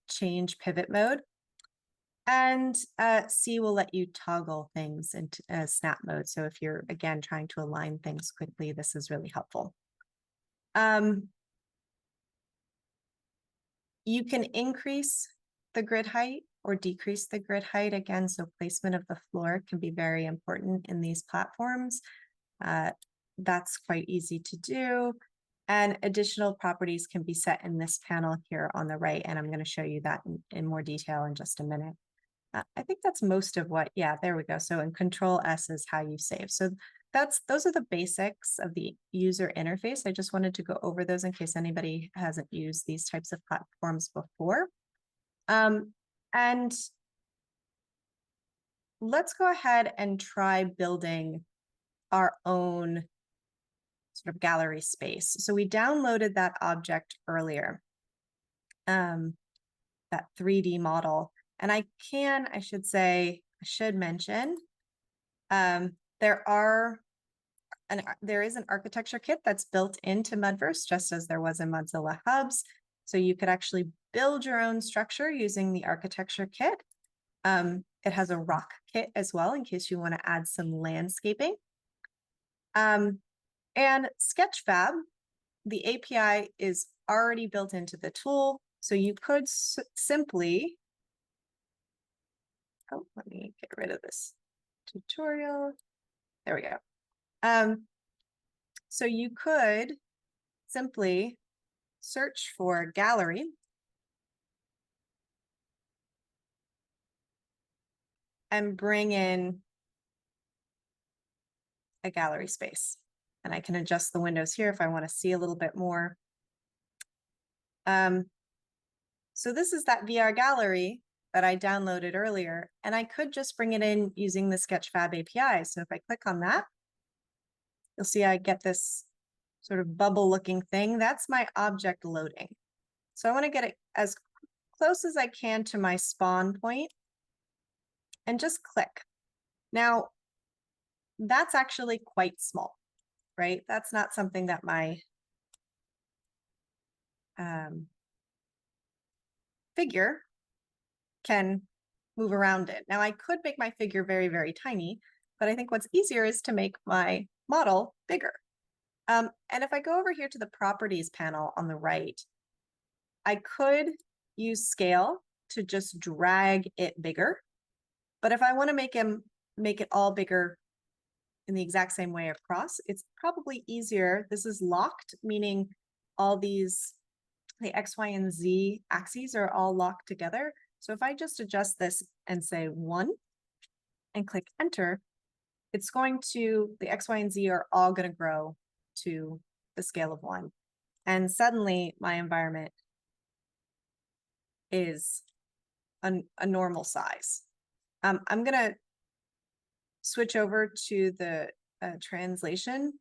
change pivot mode. And C will let you toggle things into snap mode. So if you're, again, trying to align things quickly, this is really helpful. You can increase the grid height or decrease the grid height again. So placement of the floor can be very important in these platforms. That's quite easy to do. And additional properties can be set in this panel here on the right. And I'm going to show you that in more detail in just a minute. I think that's most of what, yeah, there we go. So in Control S is how you save. So those are the basics of the user interface. I just wanted to go over those in case anybody hasn't used these types of platforms before. And let's go ahead and try building our own sort of gallery space. So we downloaded that object earlier, that 3D model. And I should mention, there is an architecture kit that's built into Mudverse, just as there was in Mozilla Hubs. So you could actually build your own structure using the architecture kit. It has a rock kit as well in case you want to add some landscaping. And Sketchfab, the API is already built into the tool. So you could simply, oh, let me get rid of this tutorial. There we go. So you could simply search for gallery and bring in a gallery space. And I can adjust the windows here if I want to see a little bit more. So this is that VR gallery that I downloaded earlier, and I could just bring it in using the Sketchfab API. So if I click on that, you'll see I get this sort of bubble looking thing. That's my object loading. So I want to get it as close as I can to my spawn point and just click. Now, that's actually quite small, right? That's not something that my figure can move around it. Now I could make my figure very, very tiny, but I think what's easier is to make my model bigger. And if I go over here to the properties panel on the right, I could use scale to just drag it bigger. But if I want to make it all bigger in the exact same way across, it's probably easier. This is locked, meaning all these, the X, Y, and Z axes are all locked together. So if I just adjust this and say 1 and click enter, it's going to, the X, Y, and Z are all going to grow to the scale of 1. And suddenly my environment is a normal size. I'm going to switch over to the translation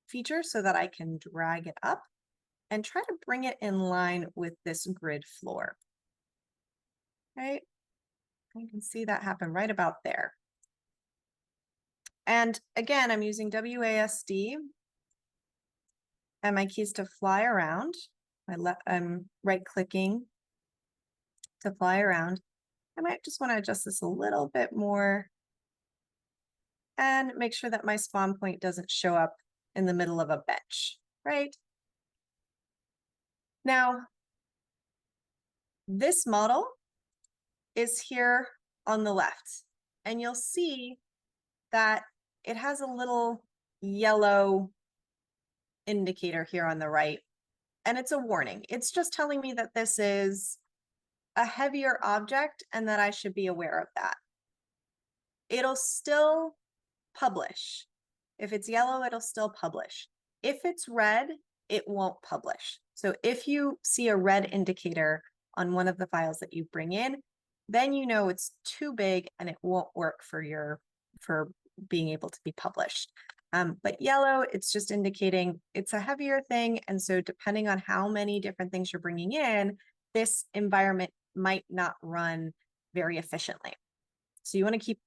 feature so that I can drag it up and try to bring it in line with this grid floor. Right? You can see that happen right about there. And again, I'm using WASD and my keys to fly around. I'm right-clicking to fly around. I might just want to adjust this a little bit more and make sure that my spawn point doesn't show up in the middle of a bench, right? Now, this model is here on the left, and you'll see that it has a little yellow indicator here on the right, and it's a warning. It's just telling me that this is a heavier object and that I should be aware of that. It'll still publish. If it's yellow, it'll still publish. If it's red, it won't publish. So if you see a red indicator on one of the files that you bring in, then you know it's too big and it won't work for being able to be published. But yellow, it's just indicating it's a heavier thing. And so depending on how many different things you're bringing in, this environment might not run very efficiently. So you want to keep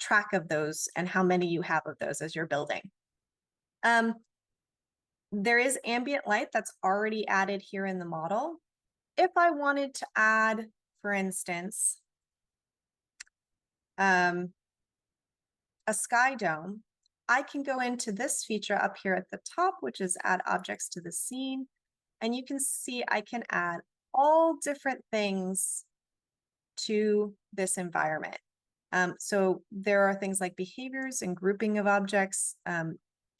track of those and how many you have of those as you're building. There is ambient light that's already added here in the model. If I wanted to add, for instance, a sky dome, I can go into this feature up here at the top, which is add objects to the scene. And you can see I can add all different things to this environment. So there are things like behaviors and grouping of objects,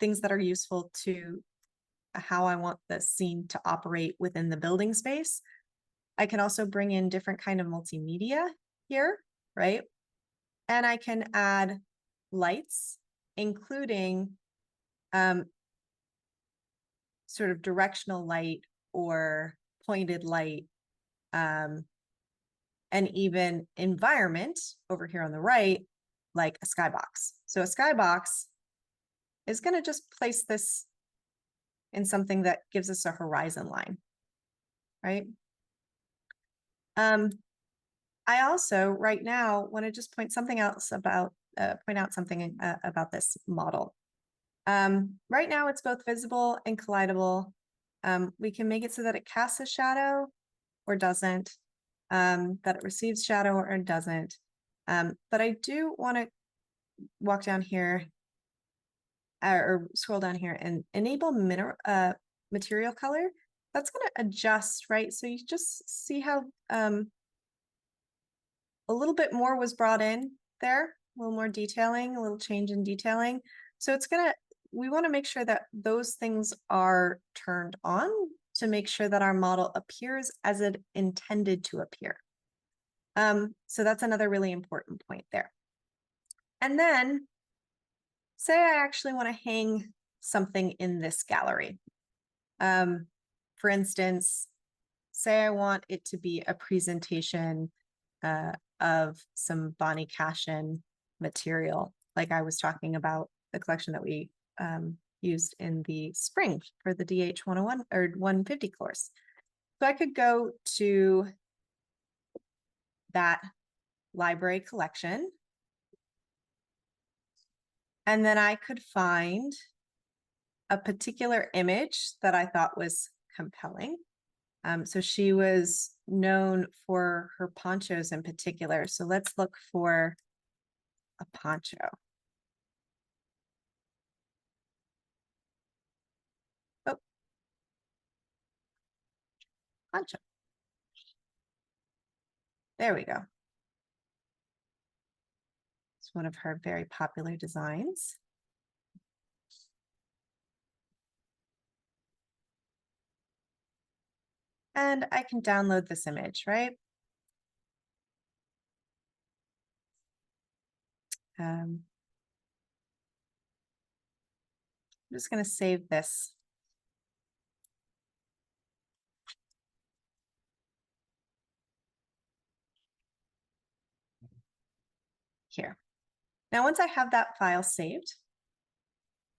things that are useful to how I want the scene to operate within the building space. I can also bring in different kind of multimedia here, right? And I can add lights, including sort of directional light or pointed light, and even environment over here on the right, like a skybox. So a skybox is going to just place this in something that gives us a horizon line, right? I also right now want to just point something else about point out something about this model. Right now it's both visible and collidable. We can make it so that it casts a shadow or doesn't. that it receives shadow or it doesn't. But I do want to walk down here or scroll down here and enable material color. That's going to adjust, right? So you just see how a little bit more was brought in there, a little more detailing, a little change in detailing. So it's going to, we want to make sure that those things are turned on to make sure that our model appears as it intended to appear. So that's another really important point there. And then say I actually want to hang something in this gallery. For instance, say I want it to be a presentation of some Bonnie Cashin material, like I was talking about the collection that we used in the spring for the DH 101 or 150 course. So I could go to that library collection, and then I could find a particular image that I thought was compelling. So she was known for her ponchos in particular. So let's look for a poncho. Oh, poncho. There we go. It's one of her very popular designs. And I can download this image, right? I'm just going to save this. Here. Now, once I have that file saved,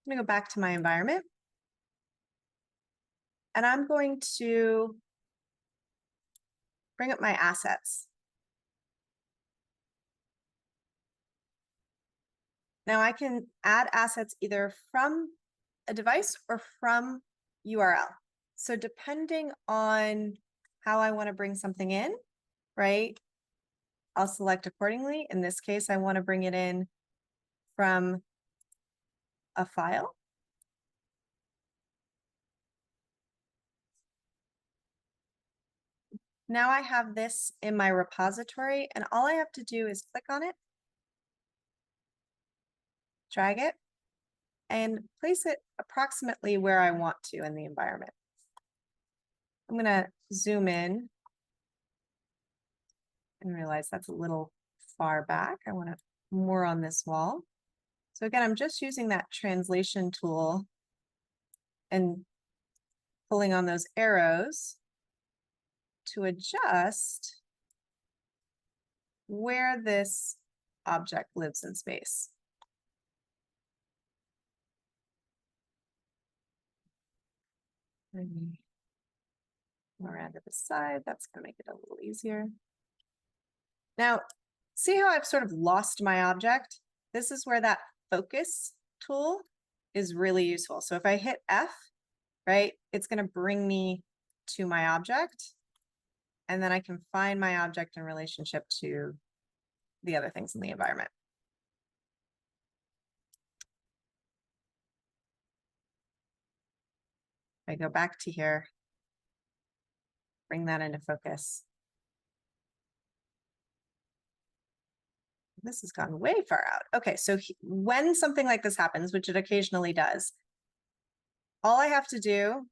I'm going to go back to my environment. And I'm going to bring up my assets. Now I can add assets either from a device or from URL. So depending on how I want to bring something in, right, I'll select accordingly. In this case, I want to bring it in from a file. Now I have this in my repository, and all I have to do is click on it, drag it, and place it approximately where I want to in the environment. I'm going to zoom in and realize that's a little far back. I want to more on this wall. So again, I'm just using that translation tool and pulling on those arrows to adjust where this object lives in space. Maybe around to the side, that's going to make it a little easier. Now, see how I've sort of lost my object? This is where that focus tool is really useful. So if I hit F, right, it's going to bring me to my object, and then I can find my object in relationship to the other things in the environment. I go back to here, bring that into focus. This has gone way far out. Okay, so when something like this happens, which it occasionally does, all I have to do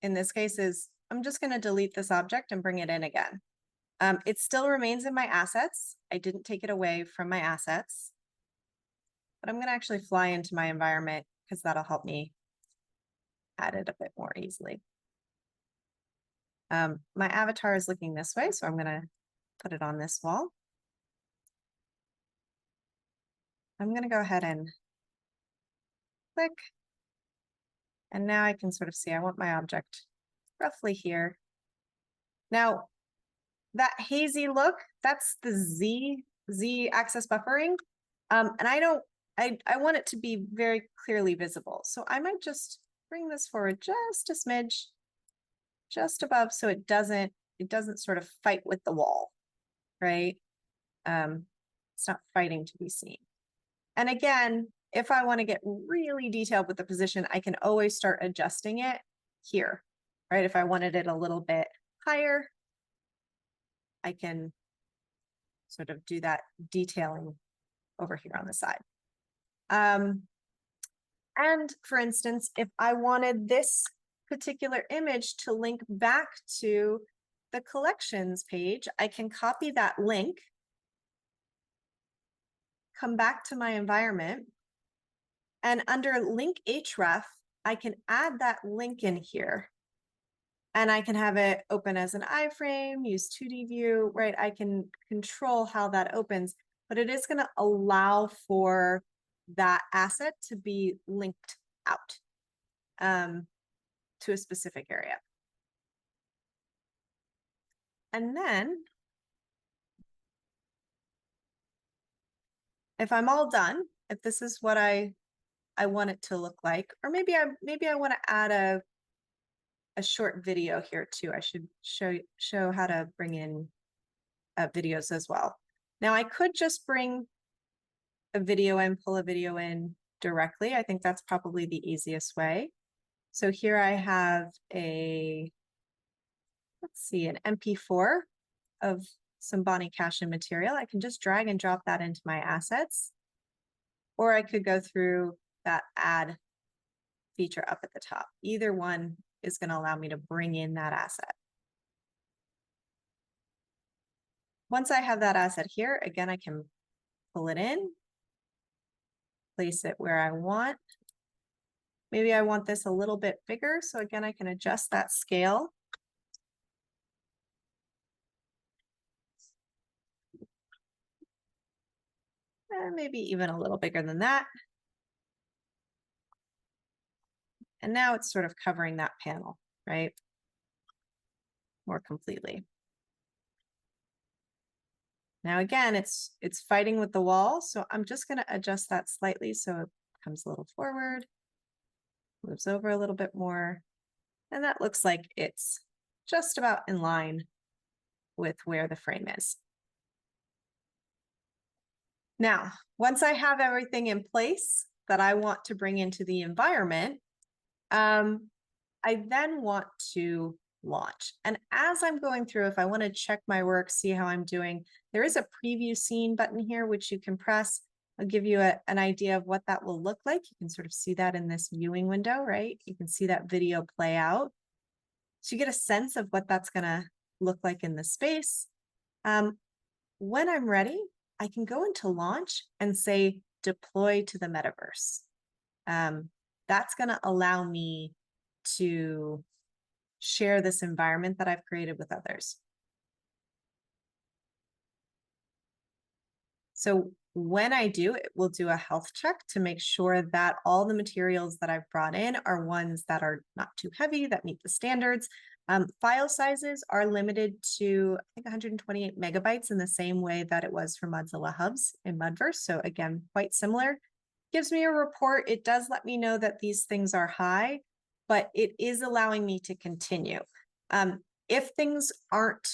in this case is I'm just going to delete this object and bring it in again. It still remains in my assets. I didn't take it away from my assets, but I'm going to actually fly into my environment because that'll help me add it a bit more easily. My avatar is looking this way, so I'm going to put it on this wall. I'm going to go ahead and click. And now I can sort of see, I want my object roughly here. Now, that hazy look, that's the Z axis buffering. And I want it to be very clearly visible. So I might just bring this forward just a smidge, just above, so it it doesn't sort of fight with the wall, right? It's not fighting to be seen. And again, if I want to get really detailed with the position, I can always start adjusting it here, right? If I wanted it a little bit higher, I can sort of do that detailing over here on the side. And for instance, if I wanted this particular image to link back to the collections page, I can copy that link, come back to my environment, and under link href, I can add that link in here. And I can have it open as an iframe, use 2D view, right? I can control how that opens, but it is going to allow for that asset to be linked out to a specific area. And then if I'm all done, if this is what I want it to look like, or maybe I want to add a short video here too. I should show how to bring in videos as well. Now I could just bring a video in, pull a video in directly. I think that's probably the easiest way. So here I have a, let's see, an MP4 of some Bonnie Cashin material. I can just drag and drop that into my assets. Or I could go through that add feature up at the top. Either one is going to allow me to bring in that asset. Once I have that asset here, again, I can pull it in, place it where I want. Maybe I want this a little bit bigger. So again, I can adjust that scale. And maybe even a little bigger than that. And now it's sort of covering that panel, right? More completely. Now again, it's fighting with the wall. So I'm just going to adjust that slightly so it comes a little forward, moves over a little bit more. And that looks like it's just about in line with where the frame is. Now, once I have everything in place that I want to bring into the environment, I then want to launch. And as I'm going through, if I want to check my work, see how I'm doing, there is a preview scene button here, which you can press. I'll give you an idea of what that will look like. You can sort of see that in this viewing window, right? You can see that video play out. So you get a sense of what that's going to look like in the space. When I'm ready, I can go into launch and say deploy to the metaverse. That's going to allow me to share this environment that I've created with others. So when I do, it will do a health check to make sure that all the materials that I've brought in are ones that are not too heavy, that meet the standards. File sizes are limited to, I think, 128 megabytes in the same way that it was for Mozilla Hubs in Mudverse. So again, quite similar. Gives me a report. It does let me know that these things are high, but it is allowing me to continue. If things aren't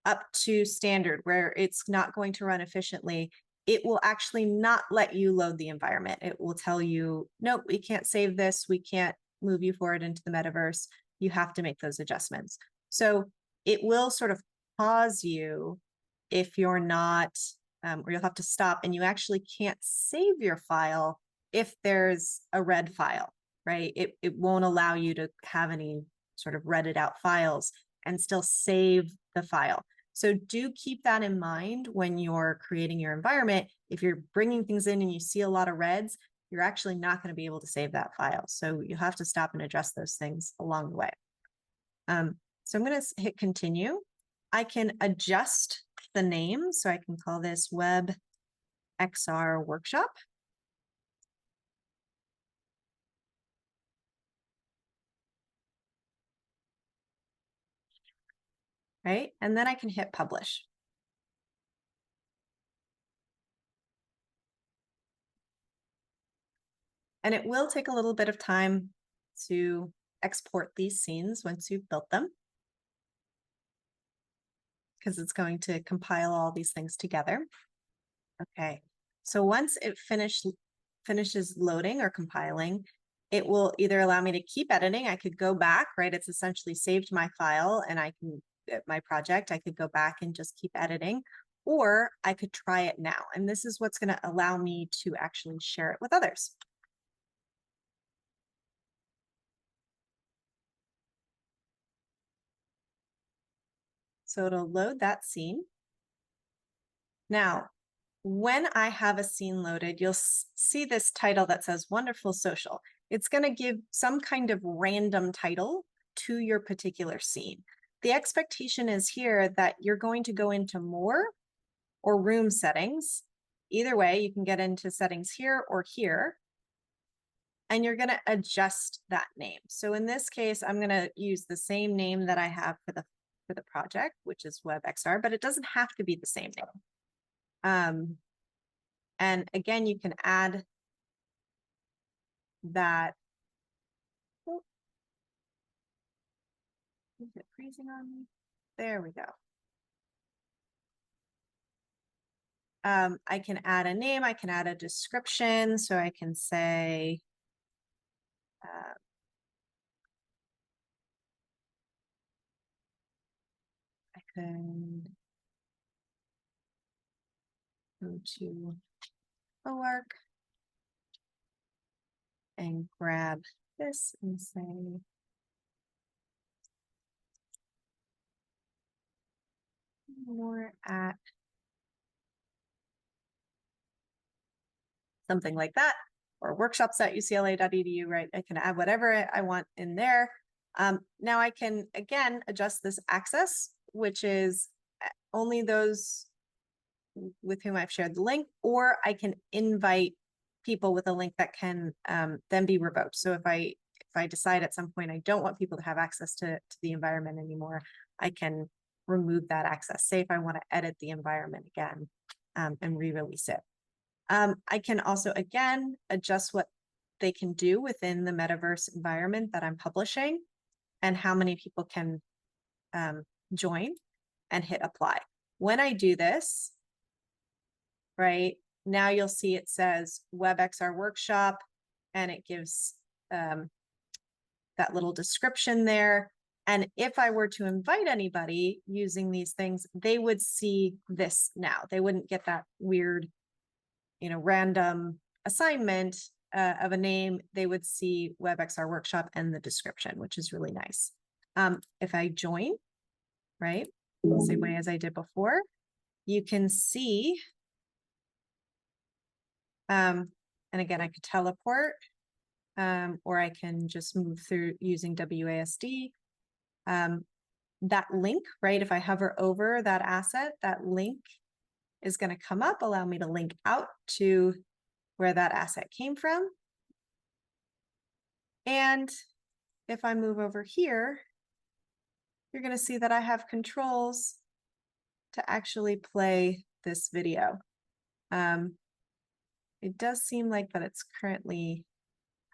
up to standard where it's not going to run efficiently, it will actually not let you load the environment. It will tell you, nope, we can't save this. We can't move you forward into the metaverse. You have to make those adjustments. So it will sort of pause you if you're not, or you'll have to stop and you actually can't save your file if there's a red file, right? It won't allow you to have any sort of redded out files and still save the file. So do keep that in mind when you're creating your environment. If you're bringing things in and you see a lot of reds, you're actually not going to be able to save that file. So you have to stop and adjust those things along the way. So I'm going to hit continue. I can adjust the name. So I can call this WebXR workshop. Right? And then I can hit publish. And it will take a little bit of time to export these scenes once you've built them. because it's going to compile all these things together. Okay, so once it finishes loading or compiling, it will either allow me to keep editing. I could go back, right? It's essentially saved my file and I can, my project, I could go back and just keep editing, or I could try it now. And this is what's going to allow me to actually share it with others. So it'll load that scene. Now, when I have a scene loaded, you'll see this title that says Wonderful Social. It's going to give some kind of random title to your particular scene. The expectation is here that you're going to go into more or room settings. Either way, you can get into settings here or here, and you're going to adjust that name. So in this case, I'm going to use the same name that I have for the project, which is WebXR, but it doesn't have to be the same name. And again, you can add that. Oh, is it freezing on me? There we go. I can add a name, I can add a description, so I can say, I could go to work and grab this and say, more at something like that, or workshops at ucla.edu, right? I can add whatever I want in there. Now I can, again, adjust this access, which is only those with whom I've shared the link, or I can invite people with a link that can then be revoked. So if I decide at some point I don't want people to have access to the environment anymore, I can remove that access. Say if I want to edit the environment again and re-release it. I can also, again, adjust what they can do within the metaverse environment that I'm publishing and how many people can join and hit apply. When I do this, right, now you'll see it says WebXR workshop, and it gives that little description there. And if I were to invite anybody using these things, they would see this now. They wouldn't get that weird, random assignment of a name. They would see WebXR workshop and the description, which is really nice. If I join, right, the same way as I did before, you can see, and again, I could teleport, or I can just move through using WASD. That link, right, if I hover over that asset, that link is going to come up, allow me to link out to where that asset came from. And if I move over here, you're going to see that I have controls to actually play this video. It does seem like that it's currently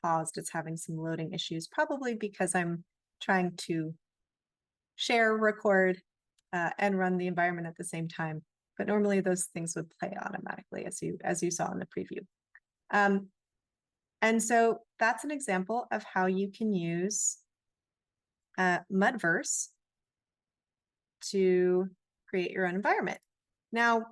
paused. It's having some loading issues, probably because I'm trying to share, record, and run the environment at the same time. But normally those things would play automatically, as you saw in the preview. And so that's an example of how you can use Mudverse to create your own environment. Now,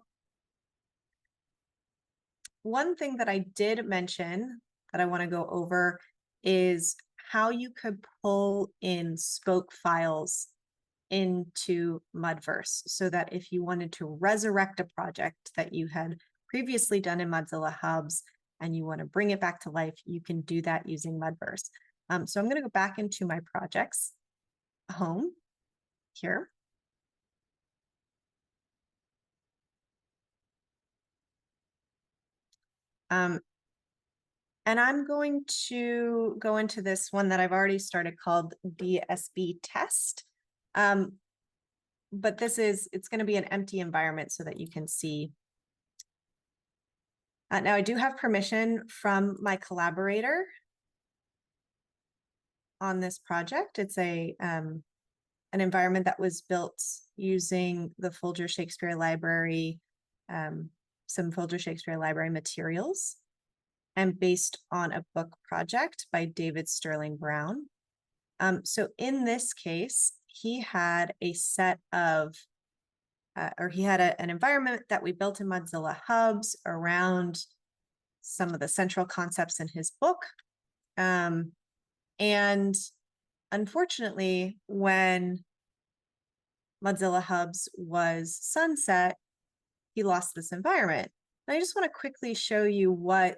one thing that I did mention that I want to go over is how you could pull in spoke files into Mudverse, so that if you wanted to resurrect a project that you had previously done in Mozilla Hubs and you want to bring it back to life, you can do that using Mudverse. So I'm going to go back into my projects home here. And I'm going to go into this one that I've already started called DSB test. But it's going to be an empty environment so that you can see. Now I do have permission from my collaborator on this project. It's a an environment that was built using the Folger Shakespeare Library, some Folger Shakespeare Library materials, and based on a book project by David Sterling Brown. So in this case, he had a set of, he had an environment that we built in Mozilla Hubs around some of the central concepts in his book. And unfortunately, when Mozilla Hubs was sunset, he lost this environment. And I just want to quickly show you what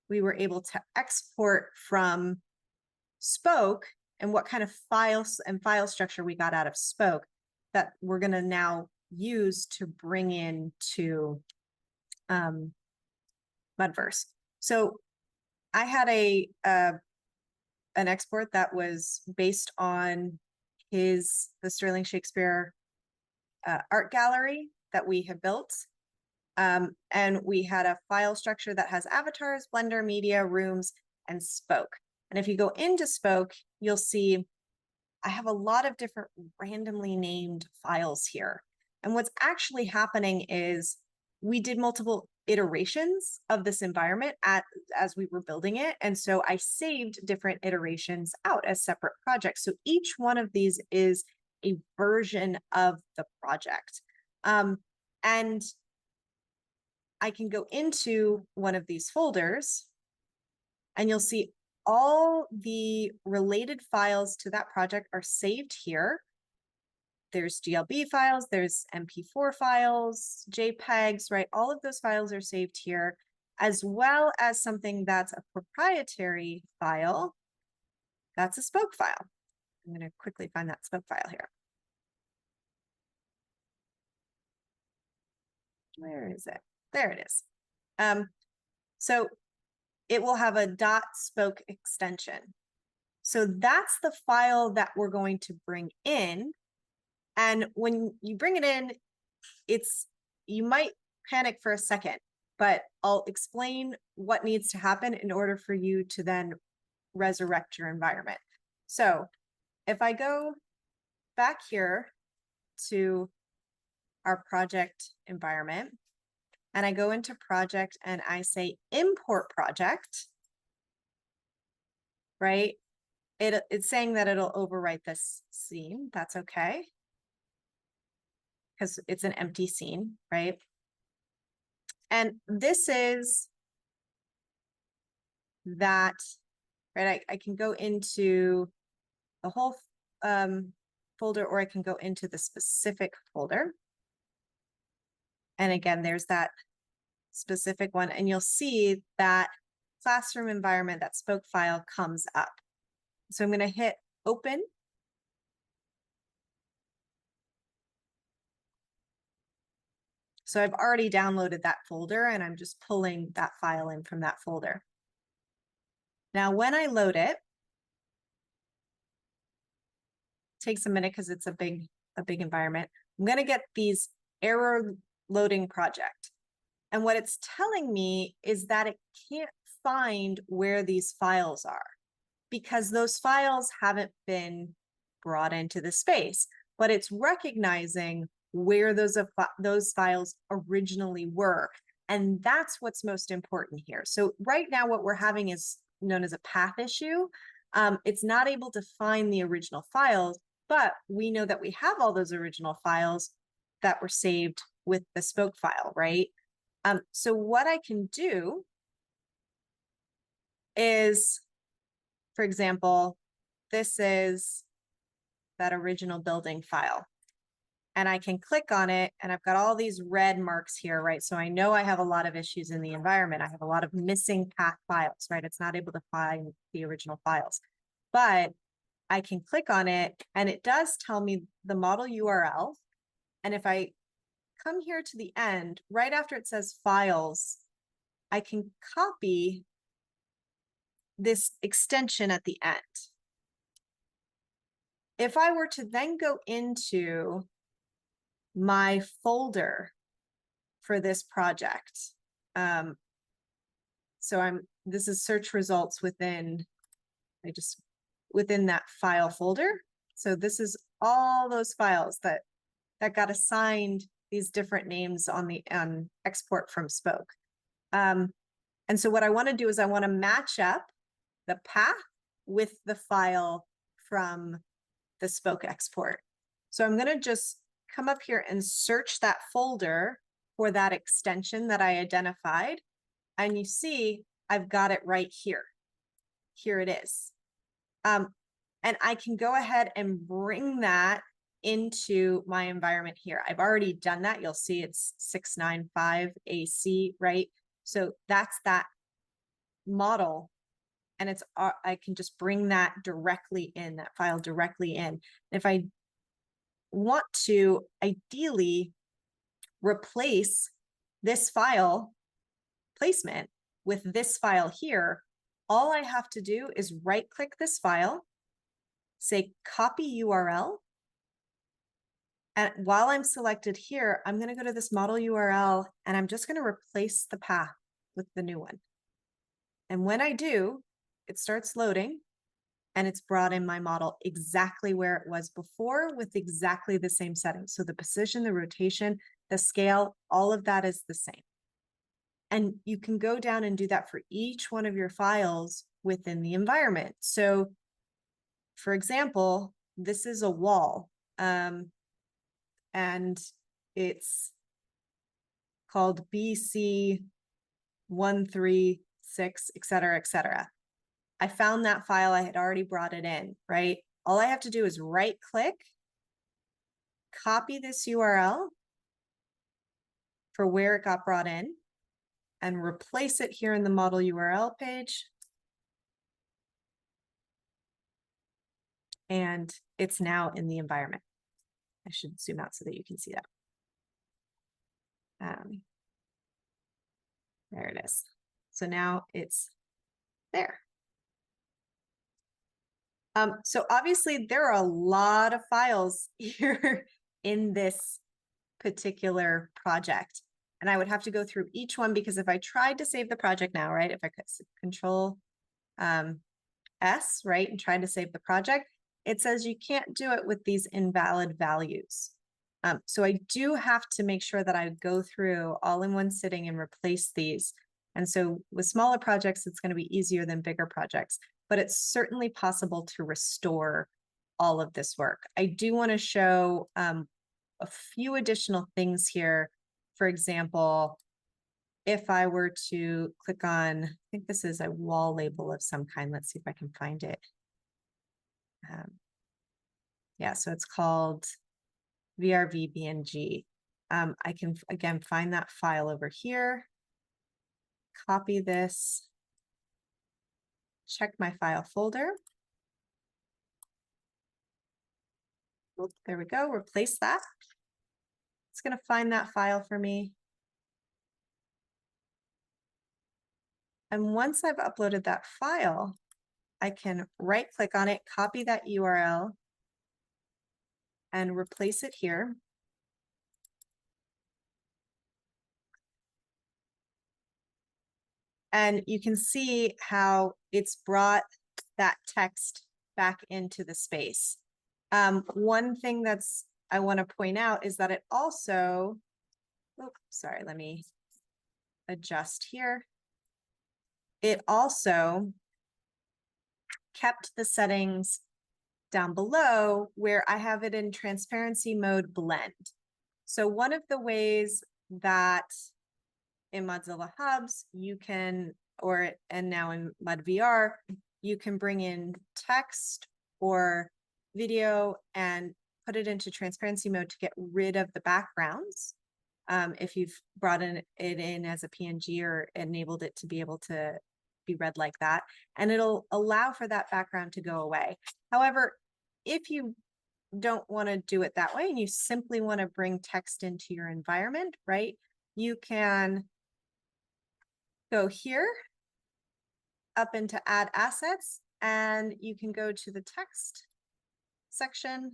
we were able to export from Spoke and what kind of files and file structure we got out of Spoke that we're going to now use to bring into Mudverse. So I had an export that was based on the Sterling Shakespeare art gallery that we have built. And we had a file structure that has avatars, Blender, media, rooms, and Spoke. And if you go into Spoke, you'll see I have a lot of different randomly named files here. And what's actually happening is we did multiple iterations of this environment as we were building it. And so I saved different iterations out as separate projects. So each one of these is a version of the project. And I can go into one of these folders and you'll see all the related files to that project are saved here. There's GLB files, there's MP4 files, JPEGs, right? All of those files are saved here, as well as something that's a proprietary file. That's a Spoke file. I'm going to quickly find that Spoke file here. Where is it? There it is. So it will have a .spoke extension. So that's the file that we're going to bring in. And when you bring it in, you might panic for a second, but I'll explain what needs to happen in order for you to then resurrect your environment. So if I go back here to our project environment, and I go into project and I say import project, right? It's saying that it'll overwrite this scene. That's okay, because it's an empty scene, right? And this is that, right? I can go into the whole folder, or I can go into the specific folder. And again, there's that specific one, and you'll see that classroom environment, that Spoke file comes up. So I'm going to hit open. So I've already downloaded that folder and I'm just pulling that file in from that folder. Now, when I load it, takes a minute because it's a big environment. I'm going to get these error loading project. And what it's telling me is that it can't find where these files are because those files haven't been brought into the space, but it's recognizing where those files originally were. And that's what's most important here. So right now what we're having is known as a path issue. It's not able to find the original files, but we know that we have all those original files that were saved with the Spoke file, right? So what I can do is, for example, this is that original building file. And I can click on it and I've got all these red marks here, right? So I know I have a lot of issues in the environment. I have a lot of missing path files, right? It's not able to find the original files, but I can click on it and it does tell me the model URL. And if I come here to the end, right after it says files, I can copy this extension at the end. If I were to then go into my folder for this project, so this is search results within that file folder. So this is all those files that got assigned these different names on the export from Spoke. And so what I want to do is I want to match up the path with the file from the Spoke export. So I'm going to just come up here and search that folder for that extension that I identified. And you see, I've got it right here. Here it is. And I can go ahead and bring that into my environment here. I've already done that. You'll see it's 695 AC, right? So that's that model. And it's I can just bring that directly in, that file directly in. If I want to ideally replace this file placement with this file here, all I have to do is right click this file, say copy URL. And while I'm selected here, I'm going to go to this model URL and I'm just going to replace the path with the new one. And when I do, it starts loading and it's brought in my model exactly where it was before with exactly the same settings. So the position, the rotation, the scale, all of that is the same. And you can go down and do that for each one of your files within the environment. So for example, this is a wall and it's called BC136, et cetera, et cetera. I found that file, I had already brought it in, right? All I have to do is right click, copy this URL for where it got brought in, and replace it here in the model URL page. And it's now in the environment. I should zoom out so that you can see that. There it is. So now it's there. So obviously there are a lot of files here in this particular project. And I would have to go through each one because if I tried to save the project now, right, if I could Control S, right, and try to save the project, it says you can't do it with these invalid values. So I do have to make sure that I go through all in one sitting and replace these. And so with smaller projects, it's going to be easier than bigger projects, but it's certainly possible to restore all of this work. I do want to show a few additional things here. For example, if I were to click on, I think this is a wall label of some kind. Let's see if I can find it. Yeah, so it's called VRVBNG. I can, again, find that file over here, copy this, check my file folder. Oop, there we go, replace that. It's going to find that file for me. And once I've uploaded that file, I can right click on it, copy that URL, and replace it here. And you can see how it's brought that text back into the space. One thing that's I want to point out is that it also, oh, sorry, let me adjust here. It also kept the settings down below where I have it in transparency mode blend. So one of the ways that in Mozilla Hubs you can, and now in MudVR, you can bring in text or video and put it into transparency mode to get rid of the backgrounds. If you've brought it in as a PNG or enabled it to be able to be read like that, and it'll allow for that background to go away. However, if you don't want to do it that way and you simply want to bring text into your environment, right, you can go here up into add assets and you can go to the text section,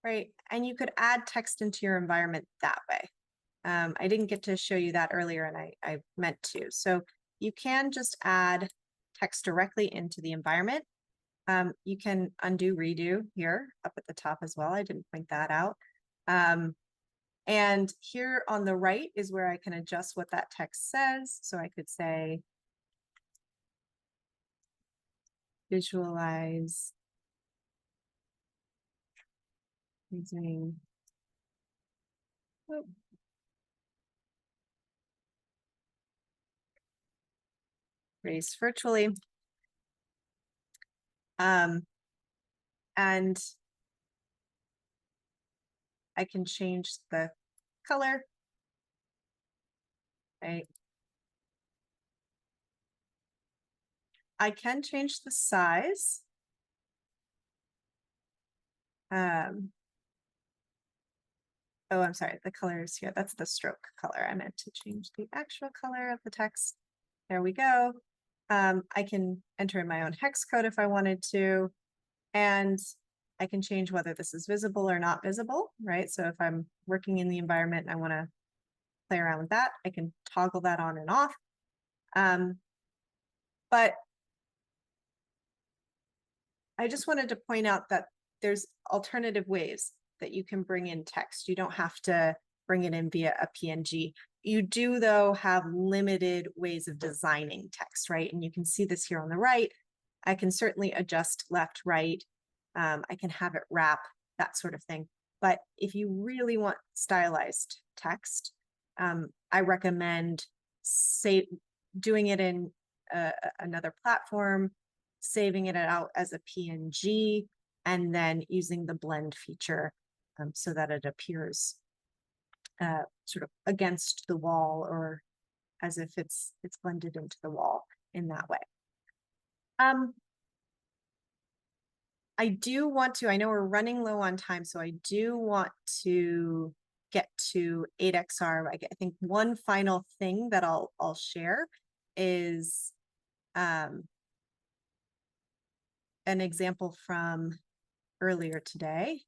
right? And you could add text into your environment that way. I didn't get to show you that earlier and I meant to. So you can just add text directly into the environment. You can undo, redo here up at the top as well. I didn't point that out. And here on the right is where I can adjust what that text says. So I could say, visualize using race virtually. And I can change the color, right? I can change the size. Oh, I'm sorry, the color is here. That's the stroke color. I meant to change the actual color of the text. There we go. I can enter in my own hex code if I wanted to, and I can change whether this is visible or not visible, right? So if I'm working in the environment and I want to play around with that, I can toggle that on and off. But I just wanted to point out that there's alternative ways that you can bring in text. You don't have to bring it in via a PNG. You do, though, have limited ways of designing text, right? And you can see this here on the right. I can certainly adjust left, right. I can have it wrap, that sort of thing. But if you really want stylized text, I recommend doing it in another platform, saving it out as a PNG, and then using the blend feature so that it appears sort of against the wall or as if it's blended into the wall in that way. I do want to, I know we're running low on time, so I do want to get to 8XR. I think one final thing that I'll share is an example from earlier today.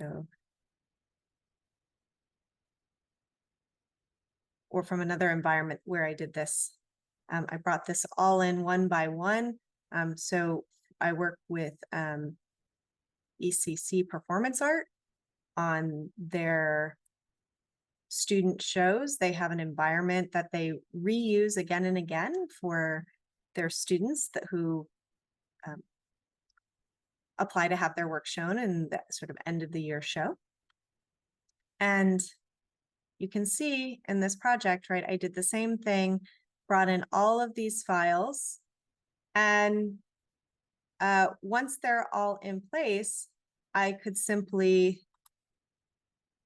So, or from another environment where I did this. I brought this all in one by one. So I work with ECC Performance Art on their student shows. They have an environment that they reuse again and again for their students who apply to have their work shown in the sort of end of the year show. And you can see in this project, right, I did the same thing, brought in all of these files, and once they're all in place, I could simply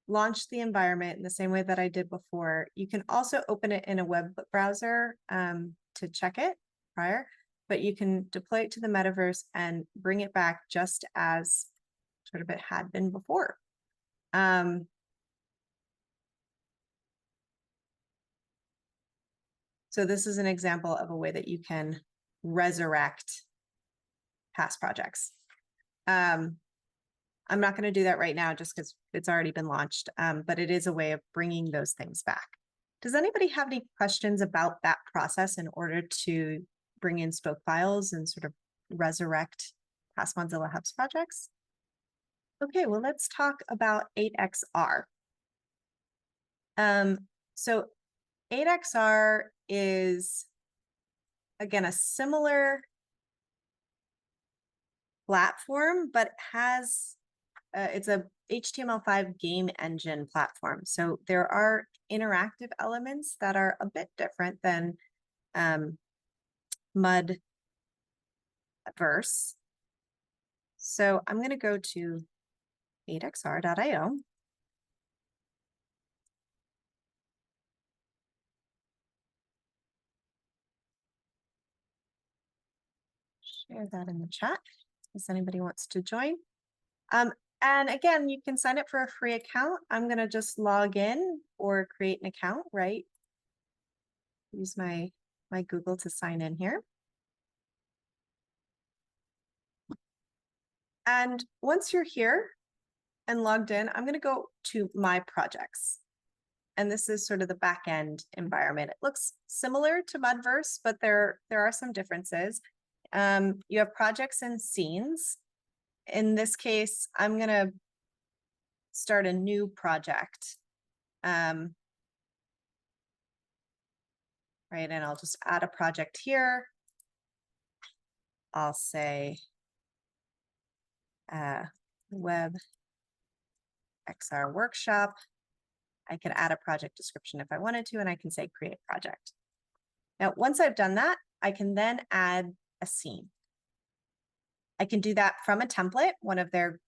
launch the environment in the same way that I did before. You can also open it in a web browser to check it prior, but you can deploy it to the metaverse and bring it back just as sort of it had been before. So this is an example of a way that you can resurrect past projects. I'm not going to do that right now just because it's already been launched, but it is a way of bringing those things back. Does anybody have any questions about that process in order to bring in spoke files and sort of resurrect past Mozilla Hubs projects? Okay, well, let's talk about 8XR. So 8XR is, again, a similar platform, but has it's a HTML5 game engine platform. So there are interactive elements that are a bit different than Mudverse. So I'm going to go to 8xr.io. Share that in the chat if anybody wants to join. And again, you can sign up for a free account. I'm going to just log in or create an account, right? Use my Google to sign in here. And once you're here and logged in, I'm going to go to my projects. And this is sort of the back end environment. It looks similar to Mudverse, but there are some differences. You have projects and scenes. In this case, I'm gonna start a new project. Right, and I'll just add a project here. I'll say WebXR workshop. I can add a project description if I wanted to, and I can say create project. Now, once I've done that, I can then add a scene. I can do that from a template, one of their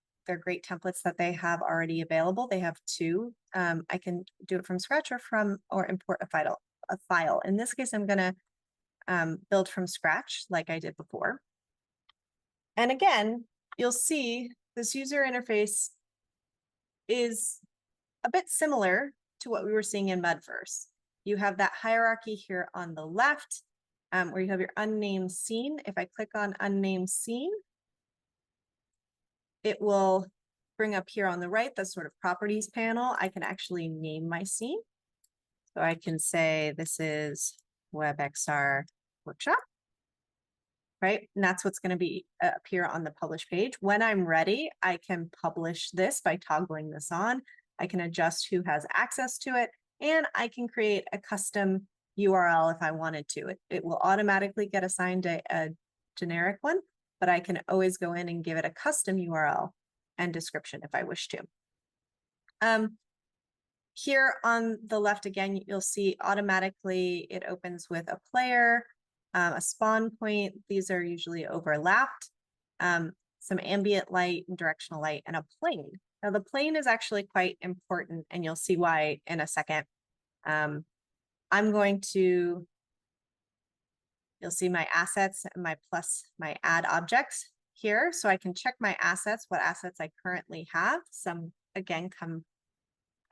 great templates that they have already available. They have two. I can do it from scratch or import a file. In this case, I'm gonna build from scratch like I did before. And again, you'll see this user interface is a bit similar to what we were seeing in Mudverse. You have that hierarchy here on the left, where you have your unnamed scene. If I click on unnamed scene, it will bring up here on the right, the sort of properties panel. I can actually name my scene. So I can say this is WebXR workshop, right? And that's what's going to be appear on the publish page. When I'm ready, I can publish this by toggling this on. I can adjust who has access to it, and I can create a custom URL if I wanted to. It will automatically get assigned a generic one, but I can always go in and give it a custom URL and description if I wish to. Here on the left, again, you'll see automatically it opens with a player, a spawn point. These are usually overlapped, some ambient light and directional light, and a plane. Now the plane is actually quite important, and you'll see why in a second. I'm going to, you'll see my assets and my add objects here. So I can check my assets, what assets I currently have. Some, again, come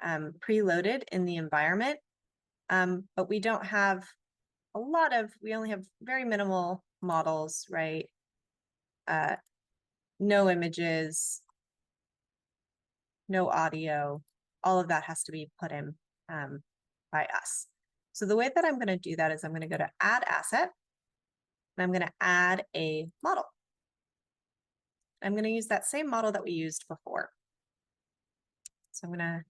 preloaded in the environment, but we don't have a lot of, we only have very minimal models, right? No images, no audio, all of that has to be put in by us. So the way that I'm going to do that is I'm going to go to add asset, and I'm going to add a model. I'm going to use that same model that we used before. So I'm going to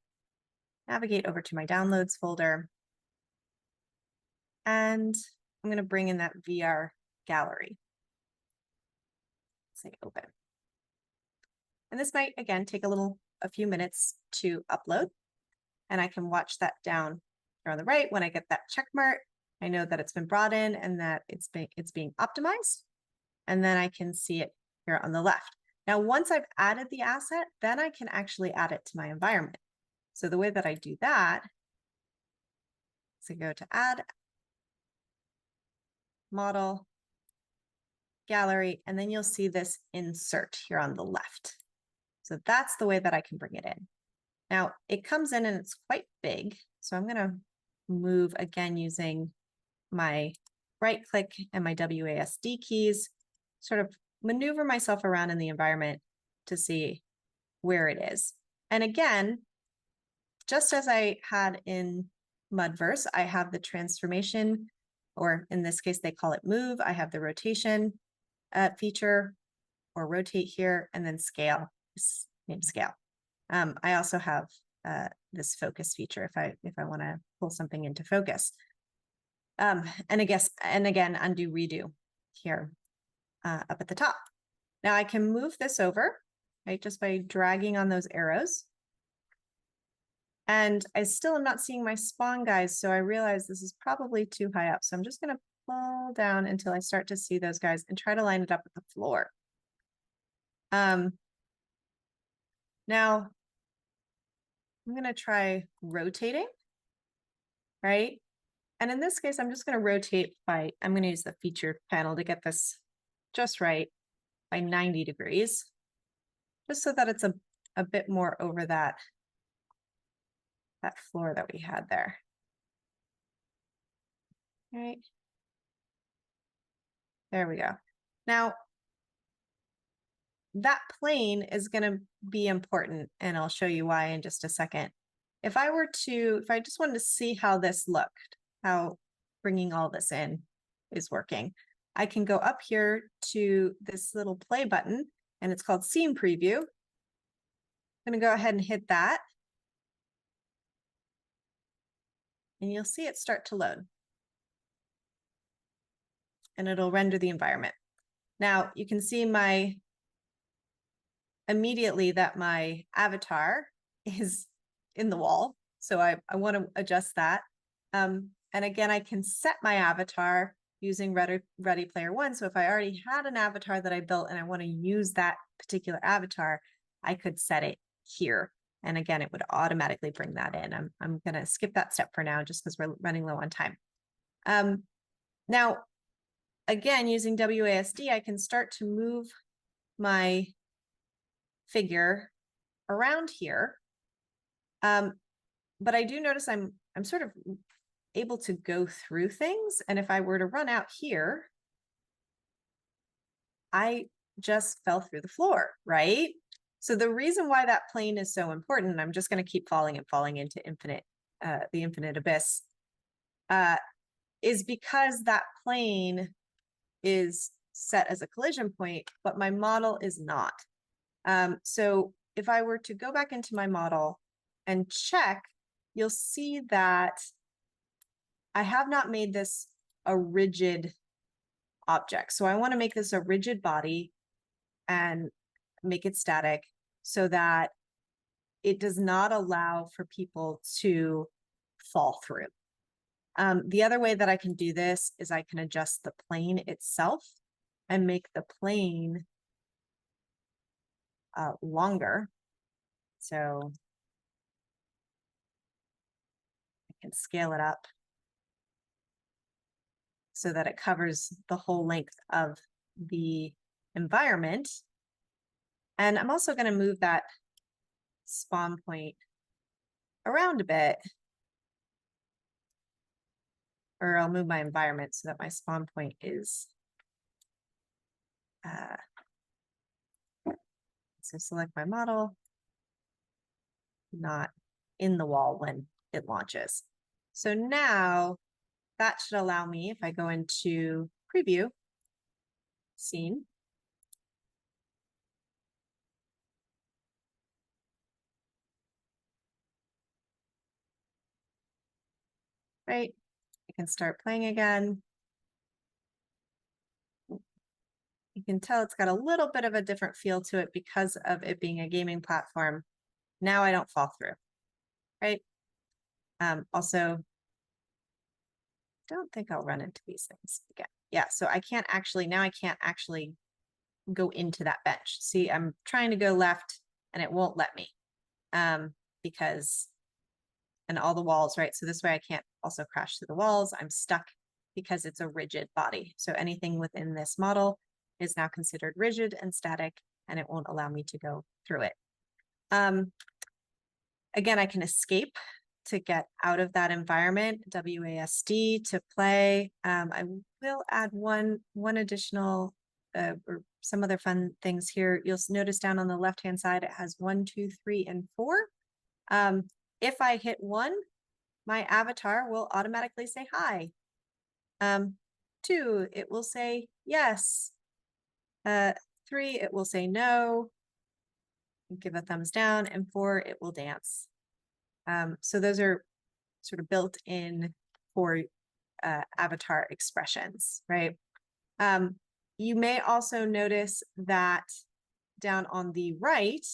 navigate over to my downloads folder, and I'm going to bring in that VR gallery. Say open. And this might, again, take a few minutes to upload, and I can watch that down here on the right. When I get that check mark, I know that it's been brought in and that it's being optimized, and then I can see it here on the left. Now, once I've added the asset, then I can actually add it to my environment. So the way that I do that is I go to add model gallery, and then you'll see this insert here on the left. So that's the way that I can bring it in. Now it comes in and it's quite big. So I'm going to move again using my right click and my WASD keys, sort of maneuver myself around in the environment to see where it is. And again, just as I had in Mudverse, I have the transformation, or in this case, they call it move. I have the rotation feature, or rotate here, and then scale, name scale. I also have this focus feature if I want to pull something into focus. And again, undo redo here up at the top. Now I can move this over, right, just by dragging on those arrows. And I still am not seeing my spawn guys, so I realize this is probably too high up. So I'm just going to pull down until I start to see those guys and try to line it up with the floor. Now I'm going to try rotating, right? And in this case, I'm just going to rotate I'm going to use the feature panel to get this just right by 90 degrees, just so that it's a bit more over that floor that we had there. All right. There we go. Now, that plane is going to be important, and I'll show you why in just a second. If I just wanted to see how this looked, how bringing all this in is working, I can go up here to this little play button, and it's called Scene Preview. I'm going to go ahead and hit that. And you'll see it start to load. And it'll render the environment. Now you can see immediately that my avatar is in the wall. So I want to adjust that. And again, I can set my avatar using Ready Player One. So if I already had an avatar that I built and I want to use that particular avatar, I could set it here. And again, it would automatically bring that in. I'm going to skip that step for now just because we're running low on time. Now, again, using WASD, I can start to move my figure around here. But I do notice I'm sort of able to go through things. And if I were to run out here, I just fell through the floor, right? So the reason why that plane is so important, and I'm just going to keep falling and falling into the infinite abyss, is because that plane is set as a collision point, but my model is not. So if I were to go back into my model and check, you'll see that I have not made this a rigid object. So I want to make this a rigid body and make it static so that it does not allow for people to fall through. The other way that I can do this is I can adjust the plane itself and make the plane longer. So I can scale it up so that it covers the whole length of the environment. And I'm also going to move that spawn point around a bit, or I'll move my environment so that my spawn point is, so select my model, not in the wall when it launches. So now that should allow me, if I go into preview, scene, right? I can start playing again. You can tell it's got a little bit of a different feel to it because of it being a gaming platform. Now I don't fall through, right? Also, don't think I'll run into these things again. Yeah, so I can't actually go into that bench. See, I'm trying to go left and it won't let me because, and all the walls, right? So this way I can't also crash through the walls. I'm stuck because it's a rigid body. So anything within this model is now considered rigid and static, and it won't allow me to go through it. Again, I can escape to get out of that environment, WASD to play. I will add one additional or some other fun things here. You'll notice down on the left-hand side, it has 1, 2, 3, and 4. If I hit 1, my avatar will automatically say hi. 2, it will say yes. 3, it will say no. Give a thumbs down, and 4, it will dance. So those are sort of built in for avatar expressions, right? You may also notice that down on the right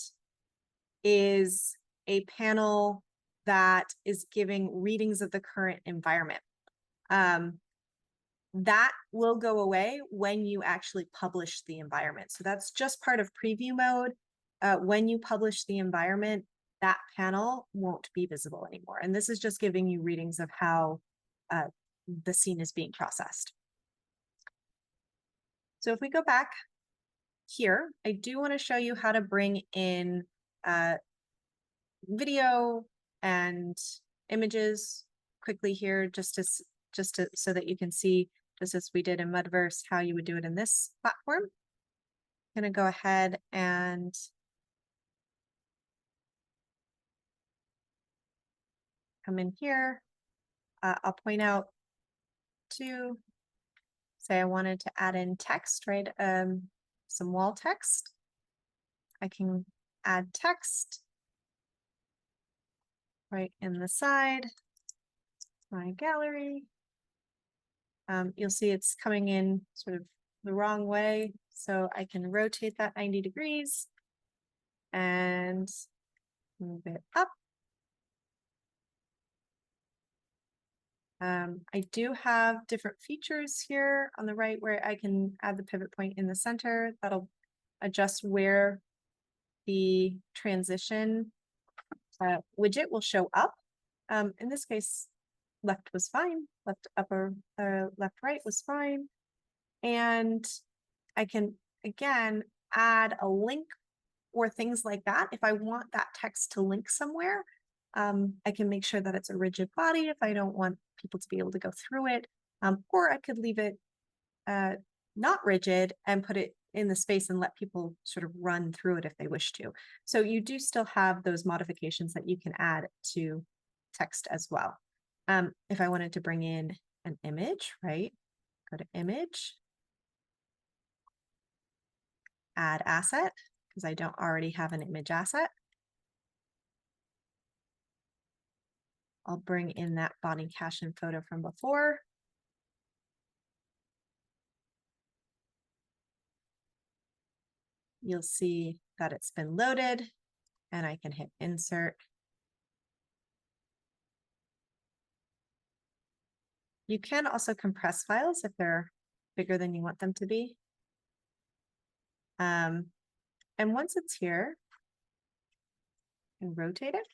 is a panel that is giving readings of the current environment. That will go away when you actually publish the environment. So that's just part of preview mode. When you publish the environment, that panel won't be visible anymore. And this is just giving you readings of how the scene is being processed. So if we go back here, I do want to show you how to bring in video and images quickly here, just to so that you can see, just as we did in Mudverse, how you would do it in this platform. I'm going to go ahead and come in here. I'll point out 2 say I wanted to add in text, right? Some wall text. I can add text right in the side, my gallery. You'll see it's coming in sort of the wrong way. So I can rotate that 90 degrees and move it up. I do have different features here on the right where I can add the pivot point in the center. That'll adjust where the transition widget will show up. In this case, left was fine, left upper, left right was fine. And I can, again, add a link or things like that. If I want that text to link somewhere, I can make sure that it's a rigid body if I don't want people to be able to go through it. Or I could leave it not rigid and put it in the space and let people sort of run through it if they wish to. So you do still have those modifications that you can add to text as well. If I wanted to bring in an image, right? Go to image, add asset, because I don't already have an image asset. I'll bring in that body caption photo from before. You'll see that it's been loaded and I can hit insert. You can also compress files if they're bigger than you want them to be. And once it's here, you can rotate it.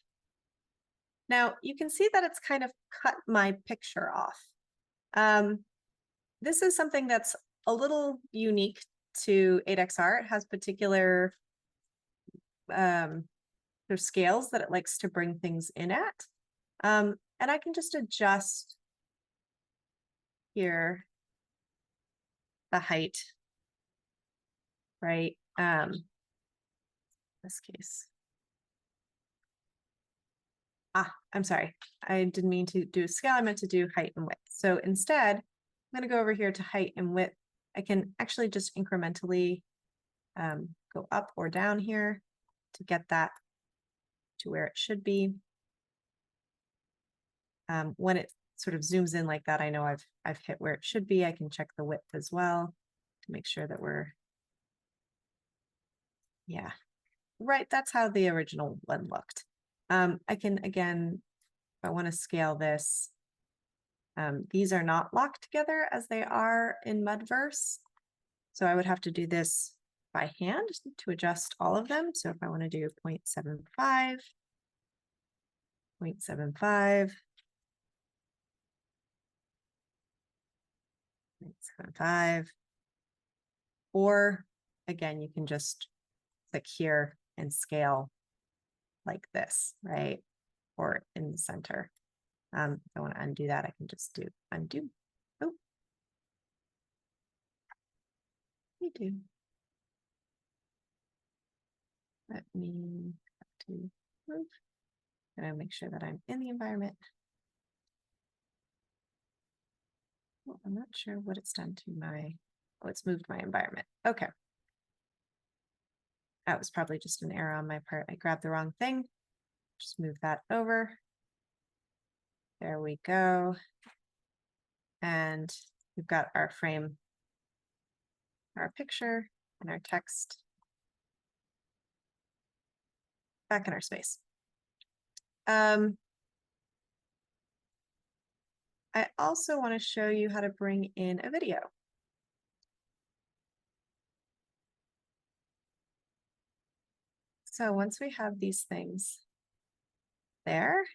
Now you can see that it's kind of cut my picture off. This is something that's a little unique to 8XR. It has particular there's scales that it likes to bring things in at. And I can just adjust here the height, right? This case. I'm sorry. I didn't mean to do scale. I meant to do height and width. So instead, I'm going to go over here to height and width. I can actually just incrementally go up or down here to get that to where it should be. When it sort of zooms in like that, I know I've hit where it should be. I can check the width as well to make sure that we're, yeah, right. That's how the original one looked. I can, again, if I want to scale this, these are not locked together as they are in Mudverse. So I would have to do this by hand to adjust all of them. So if I want to do 0.75, 0.75, 0.75, or again, you can just click here and scale like this, right? Or in the center. If I want to undo that, I can just do undo. Oh, redo. Let me have to move. And I make sure that I'm in the environment. Well, I'm not sure what it's done to my, oh, it's moved my environment. Okay. That was probably just an error on my part. I grabbed the wrong thing. Just move that over. There we go. And we've got our frame, our picture, and our text back in our space. I also want to show you how to bring in a video. So once we have these things there,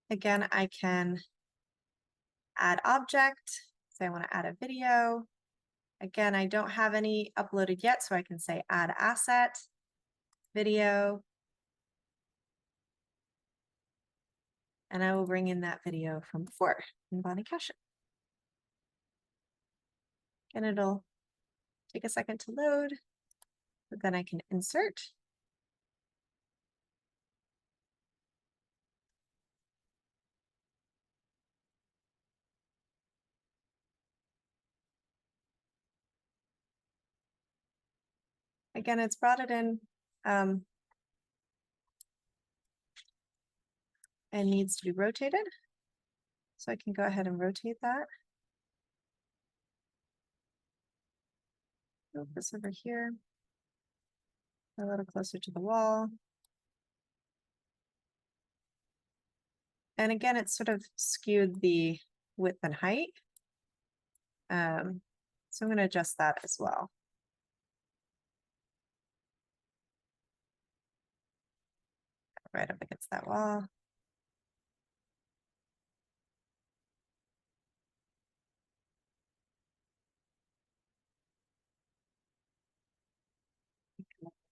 again, I can add object. Say I want to add a video. Again, I don't have any uploaded yet, so I can say add asset, video, and I will bring in that video from before in body caption. And it'll take a second to load, but then I can insert. Again, it's brought it in and needs to be rotated. So I can go ahead and rotate that. Move this over here, a little closer to the wall. And again, it's sort of skewed the width and height. So I'm going to adjust that as well. Right up against that wall.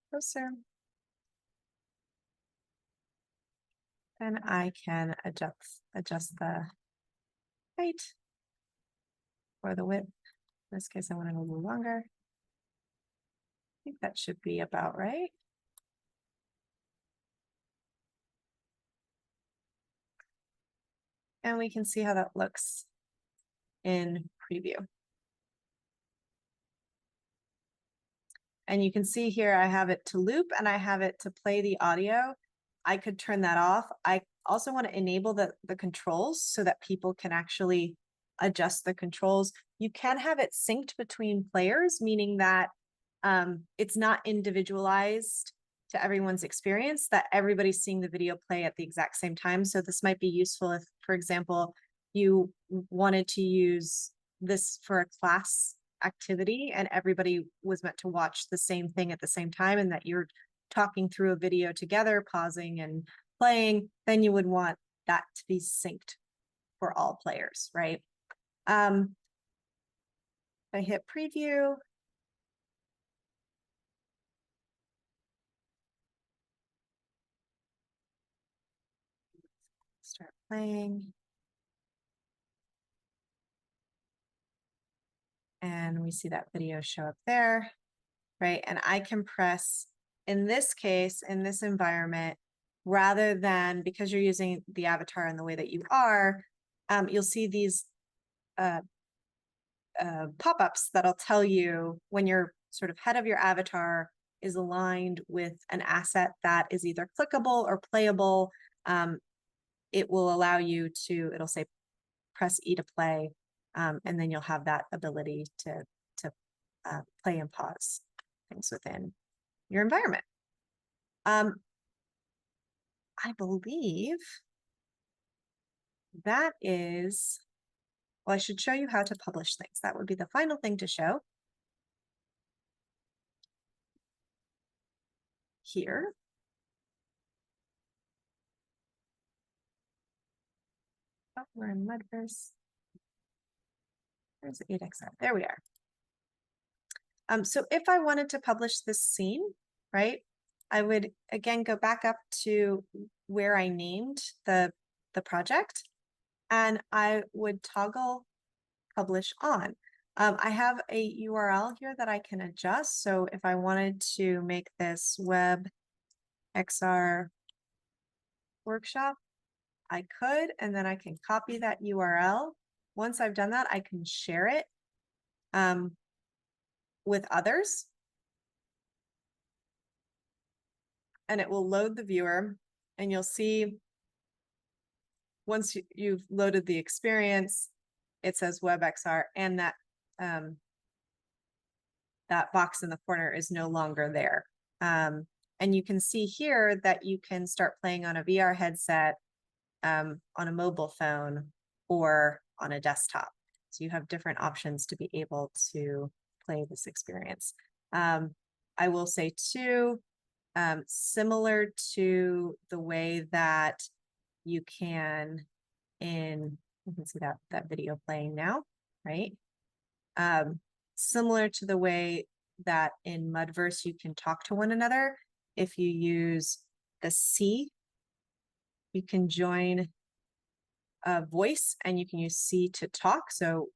Closer. And I can adjust the height or the width. In this case, I want it a little longer. I think that should be about right. And we can see how that looks in preview. And you can see here, I have it to loop and I have it to play the audio. I could turn that off. I also want to enable the controls so that people can actually adjust the controls. You can have it synced between players, meaning that it's not individualized to everyone's experience, that everybody's seeing the video play at the exact same time. So this might be useful if, for example, you wanted to use this for a class activity and everybody was meant to watch the same thing at the same time, and that you're talking through a video together, pausing and playing, then you would want that to be synced for all players, right? I hit preview. Start playing. And we see that video show up there, right? And I can press, in this case, in this environment, rather than, because you're using the avatar in the way that you are, you'll see these pop-ups that'll tell you when your sort of head of your avatar is aligned with an asset that is either clickable or playable. It will allow you to, it'll say press E to play, and then you'll have that ability to play and pause things within your environment. I believe that is, well, I should show you how to publish things. That would be the final thing to show. Here. Oh, we're in Mudverse. There's the 8XR. There we are. So if I wanted to publish this scene, right, I would again go back up to where I named the project, and I would toggle publish on. I have a URL here that I can adjust. So if I wanted to make this WebXR workshop, I could, and then I can copy that URL. Once I've done that, I can share it with others. And it will load the viewer, and you'll see once you've loaded the experience, it says WebXR, and that that box in the corner is no longer there. And you can see here that you can start playing on a VR headset, on a mobile phone, or on a desktop. So you have different options to be able to play this experience. I will say too, similar to the way that you can you can see that video playing now, right? Similar to the way that in Mudverse you can talk to one another. If you use the C, you can join a voice and you can use C to talk. So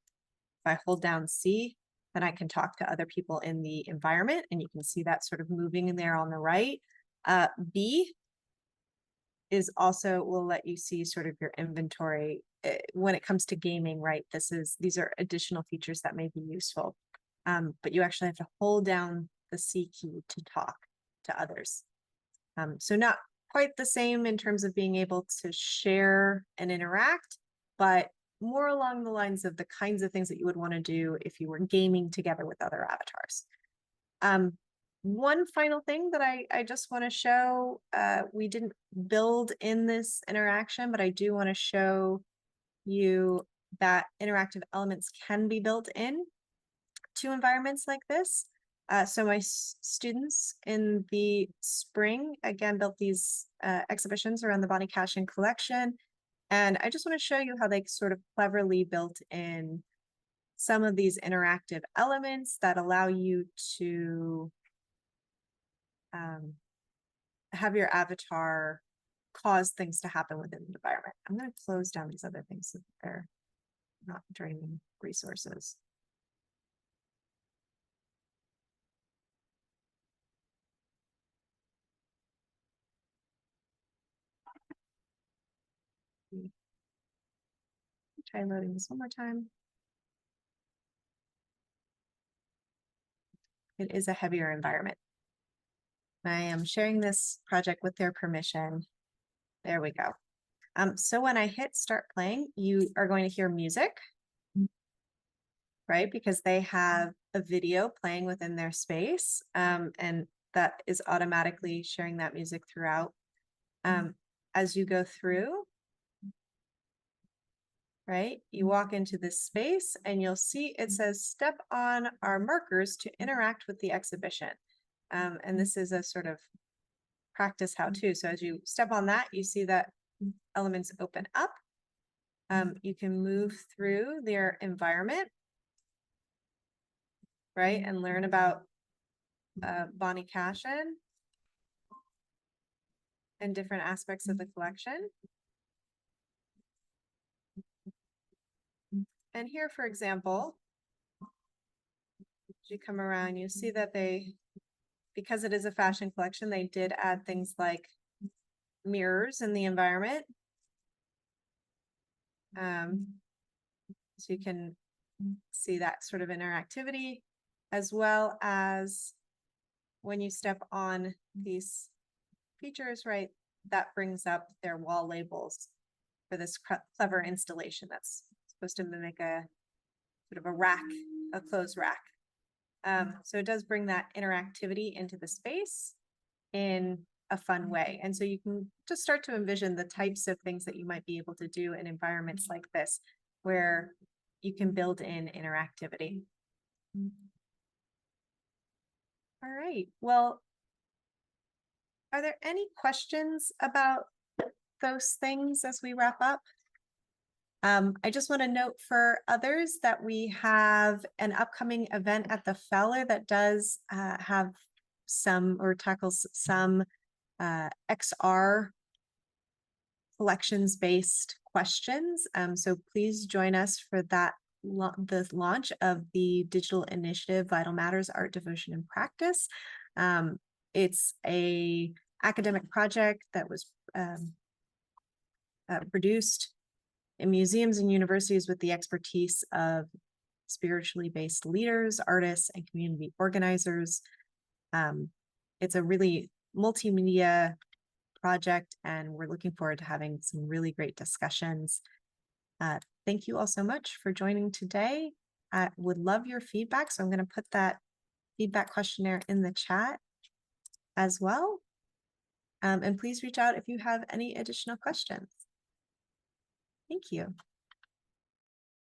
if I hold down C, then I can talk to other people in the environment, and you can see that sort of moving in there on the right. B is also, will let you see sort of your inventory when it comes to gaming, right? These are additional features that may be useful. But you actually have to hold down the C key to talk to others. So not quite the same in terms of being able to share and interact, but more along the lines of the kinds of things that you would want to do if you were gaming together with other avatars. One final thing that I just want to show, we didn't build in this interaction, but I do want to show you that interactive elements can be built in to environments like this. So my students in the spring, again, built these exhibitions around the Bonnie Cashin collection. And I just want to show you how they sort of cleverly built in some of these interactive elements that allow you to have your avatar cause things to happen within the environment. I'm going to close down these other things so that they're not draining resources. Try loading this one more time. It is a heavier environment. I am sharing this project with their permission. There we go. So when I hit start playing, you are going to hear music, right? Because they have a video playing within their space, and that is automatically sharing that music throughout. As you go through, right, you walk into this space and you'll see it says step on our markers to interact with the exhibition. And this is a sort of practice how-to. So as you step on that, you see that elements open up. You can move through their environment, right, and learn about Bonnie Cashin and different aspects of the collection. And here, for example, as you come around, you see that they, because it is a fashion collection, they did add things like mirrors in the environment. So you can see that sort of interactivity, as well as when you step on these features, right, that brings up their wall labels for this clever installation that's supposed to mimic a sort of a rack, a clothes rack. So it does bring that interactivity into the space in a fun way. And so you can just start to envision the types of things that you might be able to do in environments like this, where you can build in interactivity. All right, well, are there any questions about those things as we wrap up? I just want to note for others that we have an upcoming event at the Fowler that does have some, or tackles some XR collections-based questions. So please join us for that, the launch of the digital initiative, Vital Matters, Art, Devotion, and Practice. It's a academic project that was produced in museums and universities with the expertise of spiritually based leaders, artists, and community organizers. It's a really multimedia project, and we're looking forward to having some really great discussions. Thank you all so much for joining today. I would love your feedback, so I'm going to put that feedback questionnaire in the chat as well. And please reach out if you have any additional questions. Thank you.